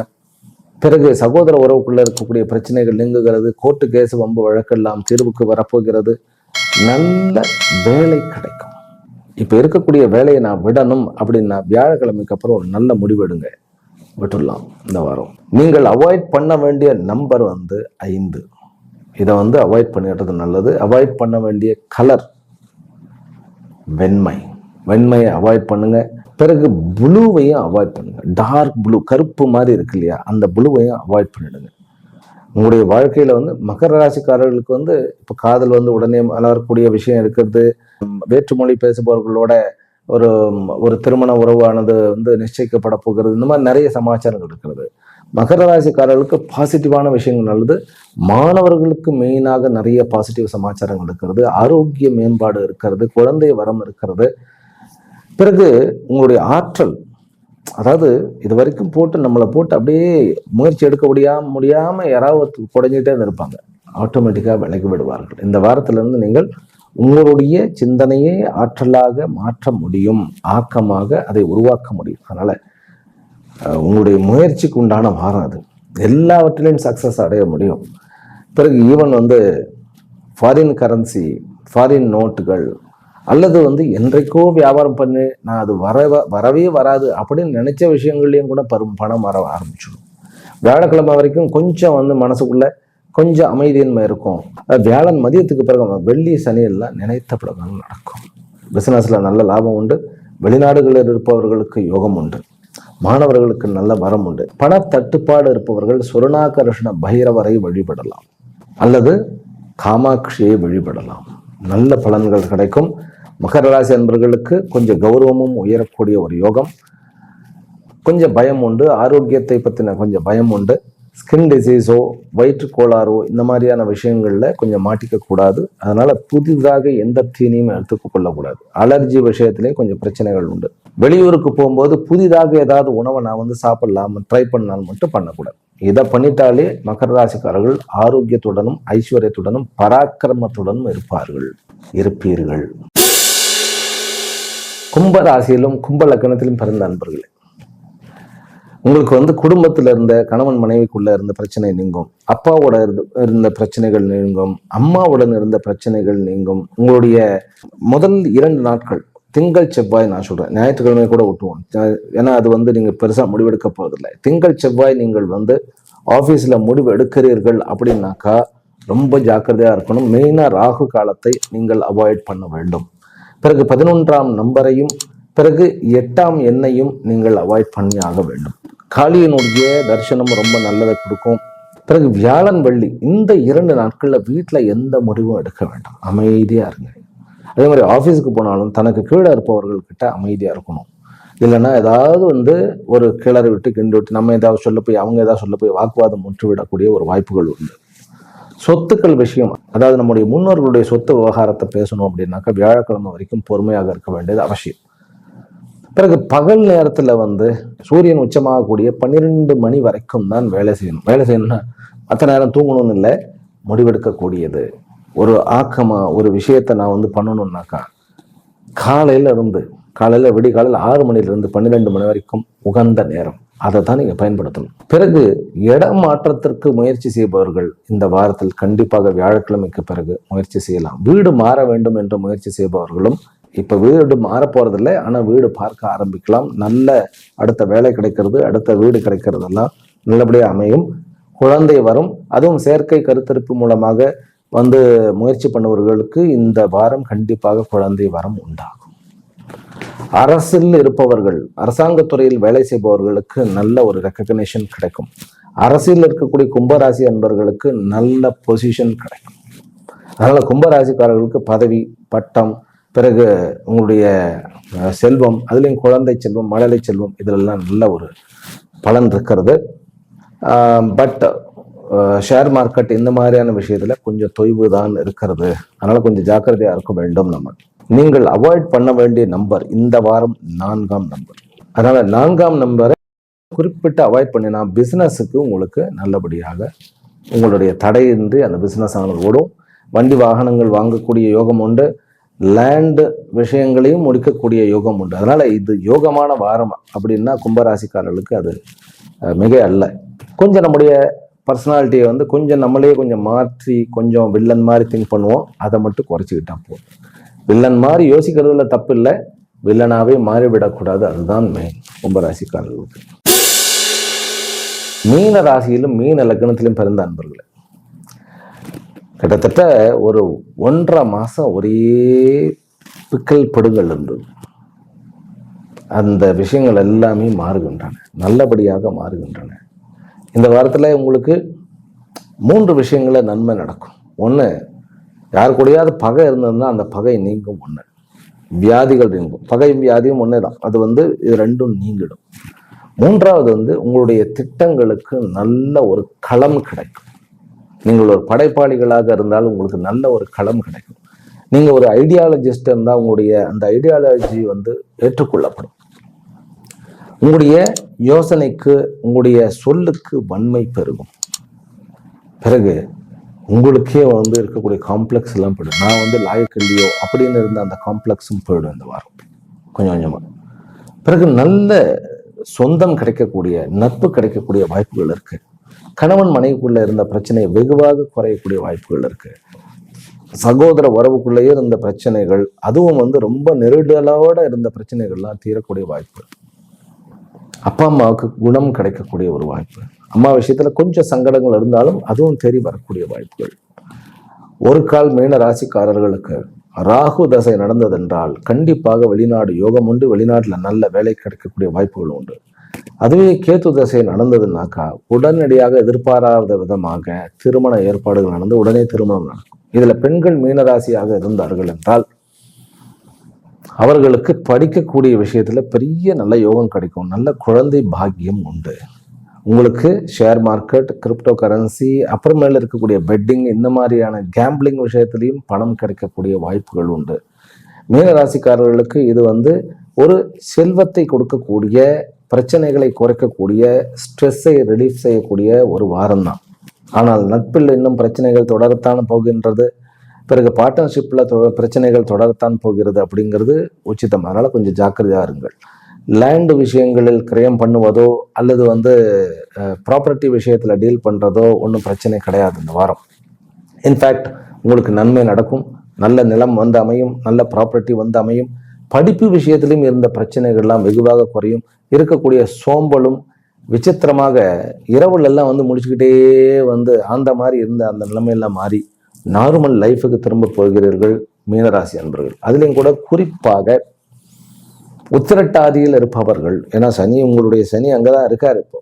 பிறகு சகோதர உறவுக்குள்ள இருக்கக்கூடிய பிரச்சனைகள் நீங்குகிறது. கோர்ட்டு கேஸ், வம்பு வழக்கெல்லாம் தீர்வுக்கு வரப்போகிறது. நல்ல வேலை கிடைக்கும். இப்ப இருக்கக்கூடிய வேலையை நான் விடணும் அப்படின்னா வியாழக்கிழமைக்கு அப்புறம் ஒரு நல்ல முடிவெடுங்க, விட்டுடலாம் இந்த வாரம். நீங்கள் அவாய்ட் பண்ண வேண்டிய நம்பர் 5. இதை அவாய்ட் பண்ணிடுறது நல்லது. அவாய்ட் பண்ண வேண்டிய கலர் வெண்மை. வெண்மையை அவாய்ட் பண்ணுங்க. பிறகு ப்ளூவையும் அவாய்ட் பண்ணுங்க. டார்க் ப்ளூ, கருப்பு மாதிரி இருக்கு இல்லையா, அந்த ப்ளூவையும் அவாய்ட் பண்ணிடுங்க. உங்களுடைய வாழ்க்கையில மகர ராசிக்காரர்களுக்கு இப்போ காதல் உடனே மலரக்கூடிய விஷயம் இருக்கிறது. வேற்றுமொழி பேசுபவர்களோட ஒரு திருமண உறவானது நிச்சயிக்கப்பட போகிறது. இந்த மாதிரி நிறைய சமாச்சாரங்கள் இருக்கிறது. மகர ராசிக்காரர்களுக்கு பாசிட்டிவான விஷயங்கள் நல்லது. மாணவர்களுக்கு மெயினாக நிறைய பாசிட்டிவ் சமாச்சாரங்கள் இருக்கிறது. ஆரோக்கிய மேம்பாடு இருக்கிறது. குழந்தை வரம் இருக்கிறது. பிறகு உங்களுடைய ஆற்றல், அதாவது இது வரைக்கும் நம்மளை போட்டு அப்படியே முயற்சி எடுக்க முடியாம யாராவது குறைஞ்சிட்டே இருப்பாங்க, ஆட்டோமேட்டிக்காக விலகி விடுவார்கள். இந்த வாரத்திலிருந்து நீங்கள் உங்களுடைய சிந்தனையை ஆற்றலாக மாற்ற முடியும், ஆக்கமாக அதை உருவாக்க முடியும். அதனால உங்களுடைய முயற்சிக்கு உண்டான வாரம் அது. எல்லாவற்றிலையும் சக்சஸ் அடைய முடியும். பிறகு ஈவன் ஃபாரின் கரன்சி, ஃபாரின் நோட்டுகள், அல்லது என்றைக்கோ வியாபாரம் பண்ணி நான் அது வரவே வராது அப்படின்னு நினைச்ச விஷயங்கள்லையும் கூட பணம் வர ஆரம்பிச்சிடும். வியாழக்கிழமை வரைக்கும் கொஞ்சம் மனசுக்குள்ள கொஞ்சம் அமைதியின்மை இருக்கும். வியாழன் மதியத்துக்கு பிறகு வெள்ளி சனி எல்லாம் நினைத்த பிரகாரம் நடக்கும். பிசினஸ்ல நல்ல லாபம் உண்டு. வெளிநாடுகளில் இருப்பவர்களுக்கு யோகம் உண்டு. மாணவர்களுக்கு நல்ல வரம் உண்டு. பண தட்டுப்பாடு இருப்பவர்கள் சுரணாகர்ஷண பைரவரை வழிபடலாம், அல்லது காமாட்சியை வழிபடலாம். நல்ல பலன்கள் கிடைக்கும். மகர ராசி அன்பர்களுக்கு கொஞ்சம் கௌரவமும் உயரக்கூடிய ஒரு யோகம். கொஞ்சம் பயம் உண்டு. ஆரோக்கியத்தை பற்றின கொஞ்சம் பயம் உண்டு. ஸ்கின் டிசீஸோ வயிற்று கோளாறோ இந்த மாதிரியான விஷயங்கள்ல கொஞ்சம் மாட்டிக்க கூடாது. அதனால புதிதாக எந்த தீனியும் எடுத்துக்க கொள்ளக்கூடாது. அலர்ஜி விஷயத்திலையும் கொஞ்சம் பிரச்சனைகள் உண்டு. வெளியூருக்கு போகும்போது புதிதாக ஏதாவது உணவை நான் சாப்பிடலாம் ட்ரை பண்ணாலும் மட்டும் பண்ணக்கூடாது. இதை பண்ணிட்டாலே மகர ராசிக்காரர்கள் ஆரோக்கியத்துடனும் ஐஸ்வர்யத்துடனும் பராக்கிரமத்துடனும் இருப்பீர்கள். கும்ப ராசியிலும் கும்ப லக்னத்திலும் பிறந்த அன்பர்களே, உங்களுக்கு குடும்பத்துல இருந்த கணவன் மனைவிக்குள்ள இருந்த பிரச்சனை நீங்கும். அப்பாவோட இருந்த பிரச்சனைகள் நீங்கும். அம்மாவுடன் இருந்த பிரச்சனைகள் நீங்கும். உங்களுடைய முதல் 2 நாட்கள், திங்கள் செவ்வாய், நான் சொல்றேன், ஞாயிற்றுக்கிழமை கூட விட்டுவோம், ஏன்னா அது நீங்க பெருசா முடிவெடுக்க போறதில்லை. திங்கள் செவ்வாய் நீங்கள் ஆபீஸ்ல முடிவு எடுக்கிறீர்கள் அப்படின்னாக்கா ரொம்ப ஜாக்கிரதையா இருக்கணும். மெயினா ராகு காலத்தை நீங்கள் அவாய்ட் பண்ண வேண்டும். பிறகு 11ஆம் நம்பரையும் பிறகு 8ஆம் எண்ணையும் நீங்கள் அவாய்ட் பண்ணி ஆக வேண்டும். காளியனுடைய தரிசனம் ரொம்ப நல்லதை கொடுக்கும். பிறகு வியாழன் வெள்ளி இந்த 2 நாட்கள்ல வீட்டுல எந்த முடிவும் எடுக்க வேண்டாம், அமைதியா இருங்க. அதே மாதிரி ஆபீஸுக்கு போனாலும் தனக்கு கீழே இருப்பவர்கள்கிட்ட அமைதியா இருக்கணும். இல்லைன்னா ஏதாவது ஒரு கிளறி விட்டு கிண்டு விட்டு நம்ம ஏதாவது சொல்ல போய் அவங்க ஏதாவது சொல்ல போய் வாக்குவாதம் முற்றுவிடக்கூடிய ஒரு வாய்ப்புகள் உண்டு. சொத்துக்கள் விஷயம், அதாவது நம்முடைய முன்னோர்களுடைய சொத்து விவகாரத்தை பேசணும் அப்படின்னாக்கா வியாழக்கிழமை வரைக்கும் பொறுமையாக இருக்க வேண்டியது அவசியம். பிறகு பகல் நேரத்துல சூரியன் உச்சமாகக்கூடிய 12 மணி வரைக்கும் தான் வேலை செய்யணும்னா மற்ற நேரம் தூங்கணும்னு இல்லை, முடிவெடுக்கக்கூடியது. ஒரு ஆக்கமா ஒரு விஷயத்த நான் பண்ணணும்னாக்கா காலையில விடிகாலையில் 6 மணிலிருந்து 12 மணி வரைக்கும் உகந்த நேரம். அதை தான் நீங்க பயன்படுத்தணும். பிறகு இடம் மாற்றத்திற்கு முயற்சி செய்பவர்கள் இந்த வாரத்தில் கண்டிப்பாக வியாழக்கிழமைக்கு பிறகு முயற்சி செய்யலாம். வீடு மாற வேண்டும் என்று முயற்சி செய்பவர்களும் இப்ப வீடு மாற போறதில்லை, ஆனா வீடு பார்க்க ஆரம்பிக்கலாம். நல்ல அடுத்த வேலை கிடைக்கிறது, அடுத்த வீடு கிடைக்கிறதெல்லாம் நல்லபடியா அமையும். குழந்தை வரும், அதுவும் செயற்கை கருத்தரிப்பு மூலமாக முயற்சி பண்ணுபவர்களுக்கு இந்த வாரம் கண்டிப்பாக குழந்தை வரம் உண்டாகும். அரசில் இருப்பவர்கள், அரசாங்கத்துறையில் வேலை செய்பவர்களுக்கு நல்ல ஒரு ரெக்கக்னேஷன் கிடைக்கும். அரசியல் இருக்கக்கூடிய கும்பராசி அன்பர்களுக்கு நல்ல பொசிஷன் கிடைக்கும். அதனால கும்பராசிக்காரர்களுக்கு பதவி, பட்டம், பிறகு உங்களுடைய செல்வம், அதுலேயும் குழந்தை செல்வம், மழலை செல்வம், இதிலெல்லாம் நல்ல ஒரு பலன் இருக்கிறது. பட் ஷேர் மார்க்கெட் இந்த மாதிரியான விஷயத்துல கொஞ்சம் தொய்வு தான் இருக்கிறது. அதனால கொஞ்சம் ஜாக்கிரதையா இருக்க வேண்டும். நம்ம நீங்கள் அவாய்ட் பண்ண வேண்டிய நம்பர் இந்த வாரம் 4ஆம் நம்பர். அதனால 4ஆம் நம்பரை குறிப்பிட்டு அவாய்ட் பண்ணினா பிசினஸுக்கு உங்களுக்கு நல்லபடியாக உங்களுடைய தடையின்றி அந்த பிசினஸ் ஆனது ஓடும். வண்டி வாகனங்கள் வாங்கக்கூடிய யோகம் உண்டு. லேண்டு விஷயங்களையும் முடிக்கக்கூடிய யோகம் உண்டு. அதனால இது யோகமான வாரம் அப்படின்னா கும்பராசிக்காரர்களுக்கு அது மிக அல்ல. கொஞ்சம் நம்முடைய பர்சனாலிட்டியை வந்து கொஞ்சம் நம்மளே கொஞ்சம் மாற்றி கொஞ்சம் வில்லன் மாதிரி திங்க் பண்ணுவோம். அதை மட்டும் குறைச்சிக்கிட்டா போதும். வில்லன் மாதிரி யோசிக்கிறதுல தப்பு இல்லை, வில்லனாவே மாறிவிடக்கூடாது. அதுதான் மெயின் கும்பராசிக்காரர்களுக்கு. மீன ராசியிலும் மீன லக்னத்திலும் பிறந்த அன்பர்களே, கிட்டத்தட்ட ஒரு 1.5 மாசம் ஒரே பிக்கல் படுங்கள் இருந்தது. அந்த விஷயங்கள் எல்லாமே மாறுகின்றன, நல்லபடியாக மாறுகின்றன. இந்த வாரத்தில் உங்களுக்கு 3 விஷயங்கள நன்மை நடக்கும். ஒன்று, யார் கூடயாவது பகை இருந்ததுன்னா அந்த பகை நீங்கும். ஒன்று, வியாதிகள் நீங்கும். பகையும் வியாதியும் ஒன்றே தான், அது வந்து இது ரெண்டும் நீங்கிடும். 3வது வந்து உங்களுடைய திட்டங்களுக்கு நல்ல ஒரு களம் கிடைக்கும். நீங்கள் ஒரு படைப்பாளிகளாக இருந்தால் உங்களுக்கு நல்ல ஒரு களம் கிடைக்கும். நீங்கள் ஒரு ஐடியாலஜிஸ்ட் இருந்தால் உங்களுடைய அந்த ஐடியாலஜி வந்து ஏற்றுக்கொள்ளப்படும். உங்களுடைய யோசனைக்கு, உங்களுடைய சொல்லுக்கு வன்மை பெருகும். பிறகு உங்களுக்கே வந்து இருக்கக்கூடிய காம்ப்ளெக்ஸ் எல்லாம் போயிடும். நான் வந்து லாயக்கு இல்லையோ அப்படின்னு இருந்த அந்த காம்ப்ளெக்ஸும் போயிடும் இந்த வாரம் கொஞ்சம் கொஞ்சமாக. பிறகு நல்ல சொந்தம் கிடைக்கக்கூடிய, நட்பு கிடைக்கக்கூடிய வாய்ப்புகள் இருக்கு. கணவன் மனைவிக்குள்ள இருந்த பிரச்சனை வெகுவாக குறையக்கூடிய வாய்ப்புகள் இருக்கு. சகோதர உறவுக்குள்ளேயே இருந்த பிரச்சனைகள், அதுவும் வந்து ரொம்ப நெருடலோட இருந்த பிரச்சனைகள்லாம் தீரக்கூடிய வாய்ப்பு. அப்பா அம்மாவுக்கு குணம் கிடைக்கக்கூடிய ஒரு வாய்ப்பு. அம்மா விஷயத்துல கொஞ்சம் சங்கடங்கள் இருந்தாலும் அதுவும் தேறி வரக்கூடிய வாய்ப்புகள். ஒரு கால் மீன ராசிக்காரர்களுக்கு ராகு தசை நடந்ததென்றால் கண்டிப்பாக வெளிநாடு யோகம் உண்டு. வெளிநாட்டில் நல்ல வேலை கிடைக்கக்கூடிய வாய்ப்புகள் உண்டு. அதுவே கேத்து தசை நடந்ததுனாக்கா உடனடியாக எதிர்பாராத விதமாக திருமண ஏற்பாடுகள் நடந்து உடனே திருமணம் நடக்கும். இதுல பெண்கள் மீனராசியாக இருந்தார்கள் என்றால் அவர்களுக்கு படிக்கக்கூடிய விஷயத்துல பெரிய நல்ல யோகம் கிடைக்கும். நல்ல குழந்தை பாக்கியம் உண்டு. உங்களுக்கு ஷேர் மார்க்கெட், கிரிப்டோ கரன்சி, அப்புறமேல இருக்கக்கூடிய பெட்டிங், இந்த மாதிரியான கேம்பிளிங் விஷயத்திலையும் பணம் கிடைக்கக்கூடிய வாய்ப்புகள் உண்டு. மீனராசிக்காரர்களுக்கு இது வந்து ஒரு செல்வத்தை கொடுக்கக்கூடிய, பிரச்சனைகளை குறைக்கக்கூடிய, ஸ்ட்ரெஸ்ஸை ரிலீஃப் செய்யக்கூடிய ஒரு வாரம் தான். ஆனால் நட்பில் இன்னும் பிரச்சனைகள் தொடரத்தான் போகின்றது. பிறகு பார்ட்னர்ஷிப்பில் பிரச்சனைகள் தொடரத்தான் போகிறது அப்படிங்கிறது உச்சிதம். அதனால கொஞ்சம் ஜாக்கிரதையாக இருங்கள். லேண்டு விஷயங்களில் கிரயம் பண்ணுவதோ அல்லது வந்து ப்ராப்பர்ட்டி விஷயத்தில் டீல் பண்ணுறதோ ஒன்றும் பிரச்சனை கிடையாது இந்த வாரம். இன்ஃபேக்ட் உங்களுக்கு நன்மை நடக்கும். நல்ல நிலம் வந்து அமையும், நல்ல ப்ராப்பர்ட்டி வந்து அமையும். படிப்பு விஷயத்திலும் இருந்த பிரச்சனைகள்லாம் வெகுவாக குறையும். இருக்கக்கூடிய சோம்பலும் விசித்திரமாக இரவுலெல்லாம் வந்து முடிச்சுக்கிட்டே வந்து அந்த மாதிரி இருந்த அந்த நிலைமையெல்லாம் மாறி நார்மல் லைஃபுக்கு திரும்ப போகிறீர்கள் மீனராசி அன்பர்கள். அதுலேயும் கூட குறிப்பாக உத்திரட்டாதியில் இருப்பவர்கள், ஏன்னா சனி, உங்களுடைய சனி அங்கதான் இருக்காரு இப்போ.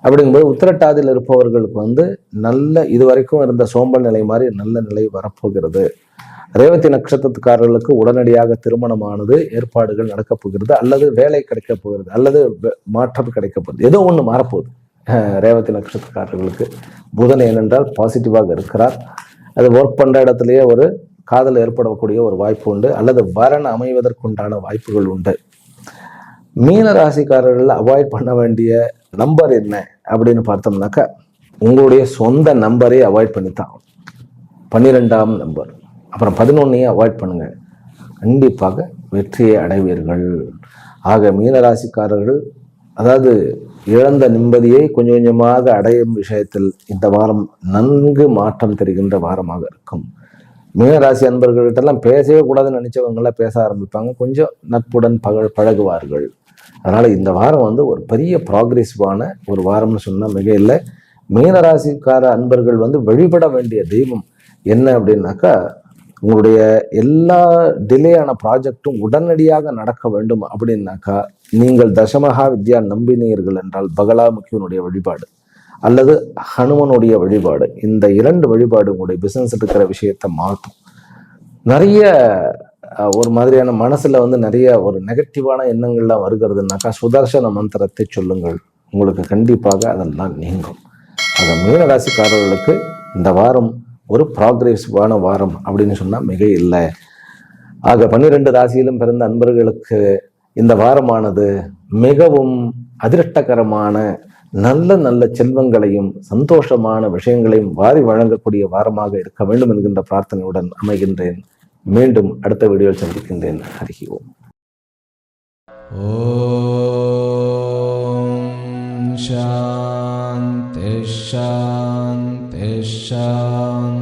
அப்படிங்கும்போது உத்திரட்டாதியில் இருப்பவர்களுக்கு வந்து நல்ல இதுவரைக்கும் இருந்த சோம்பல் நிலை மாதிரி நல்ல நிலை வரப்போகிறது. ரேவதி நட்சத்திரத்துக்காரர்களுக்கு உடனடியாக திருமணமானது ஏற்பாடுகள் நடக்கப் போகிறது, அல்லது வேலை கிடைக்கப் போகிறது, அல்லது மாற்றம் கிடைக்கப் போகுது. ஏதோ ஒன்று மாறப்போகுது. ரேவதி நட்சத்திரக்காரர்களுக்கு புதன் ஏனென்றால் பாசிட்டிவாக இருக்கிறார். அது ஒர்க் பண்ணுற இடத்துலயே ஒரு காதல் ஏற்படக்கூடிய ஒரு வாய்ப்பு உண்டு, அல்லது வரன் அமைவதற்குண்டான வாய்ப்புகள் உண்டு. மீன ராசிக்காரர்கள் அவாய்ட் பண்ண வேண்டிய நம்பர் என்ன அப்படின்னு பார்த்தோம்னாக்கா, உங்களுடைய சொந்த நம்பரை அவாய்ட் பண்ணித்தான். 12ஆம் நம்பர், அப்புறம் 11ஐயும் அவாய்ட் பண்ணுங்க. கண்டிப்பாக வெற்றியை அடைவீர்கள். ஆக மீனராசிக்காரர்கள் அதாவது இழந்த நிம்மதியை கொஞ்சம் கொஞ்சமாக அடையும் விஷயத்தில் இந்த வாரம் நன்கு மாற்றம் தெரிகின்ற வாரமாக இருக்கும். மீனராசி அன்பர்கள்ட்டெல்லாம் பேசவே கூடாதுன்னு நினைச்சவங்களாம் பேச ஆரம்பிப்பாங்க. கொஞ்சம் நட்புடன் பழகுவார்கள். அதனால இந்த வாரம் வந்து ஒரு பெரிய ப்ராக்ரெசிவான ஒரு வாரம்னு சொன்னால் மிக இல்லை. மீனராசிக்கார அன்பர்கள் வந்து வழிபட வேண்டிய தெய்வம் என்ன அப்படின்னாக்கா, உங்களுடைய எல்லா டிலே ஆன ப்ராஜெக்டும் உடனடியாக நடக்க வேண்டும் அப்படின்னாக்கா நீங்கள் தசமகா வித்யா நம்பினீர்கள் என்றால் பகலாமுகியனுடைய வழிபாடு அல்லது ஹனுமனுடைய வழிபாடு, இந்த 2 வழிபாடு உங்களுடைய பிசினஸ் இருக்கிற விஷயத்தை மாற்றும். நிறைய ஒரு மாதிரியான மனசுல நிறைய ஒரு நெகட்டிவான எண்ணங்கள்லாம் வருகிறதுனாக்கா சுதர்சன மந்திரத்தை சொல்லுங்கள், உங்களுக்கு கண்டிப்பாக அதெல்லாம் நீங்கும். ஆக மீனராசிக்காரர்களுக்கு இந்த வாரம் ஒரு ப்ராக்ரெசிவான வாரம் அப்படின்னு சொன்னா மிக இல்லை. ஆக 12 ராசியிலும் பிறந்த அன்பர்களுக்கு இந்த வாரமானது மிகவும் அதிர்ஷ்டகரமான நல்ல நல்ல செல்வங்களையும் சந்தோஷமான விஷயங்களையும் வாரி வழங்கக்கூடிய வாரமாக இருக்க வேண்டும் என்கின்ற பிரார்த்தனையுடன் அமைகின்றேன். மீண்டும் அடுத்த வீடியோவில் சந்திக்கின்றேன். ஹரி ஓம். ஓம் சாந்தி சாந்தி சாந்தி.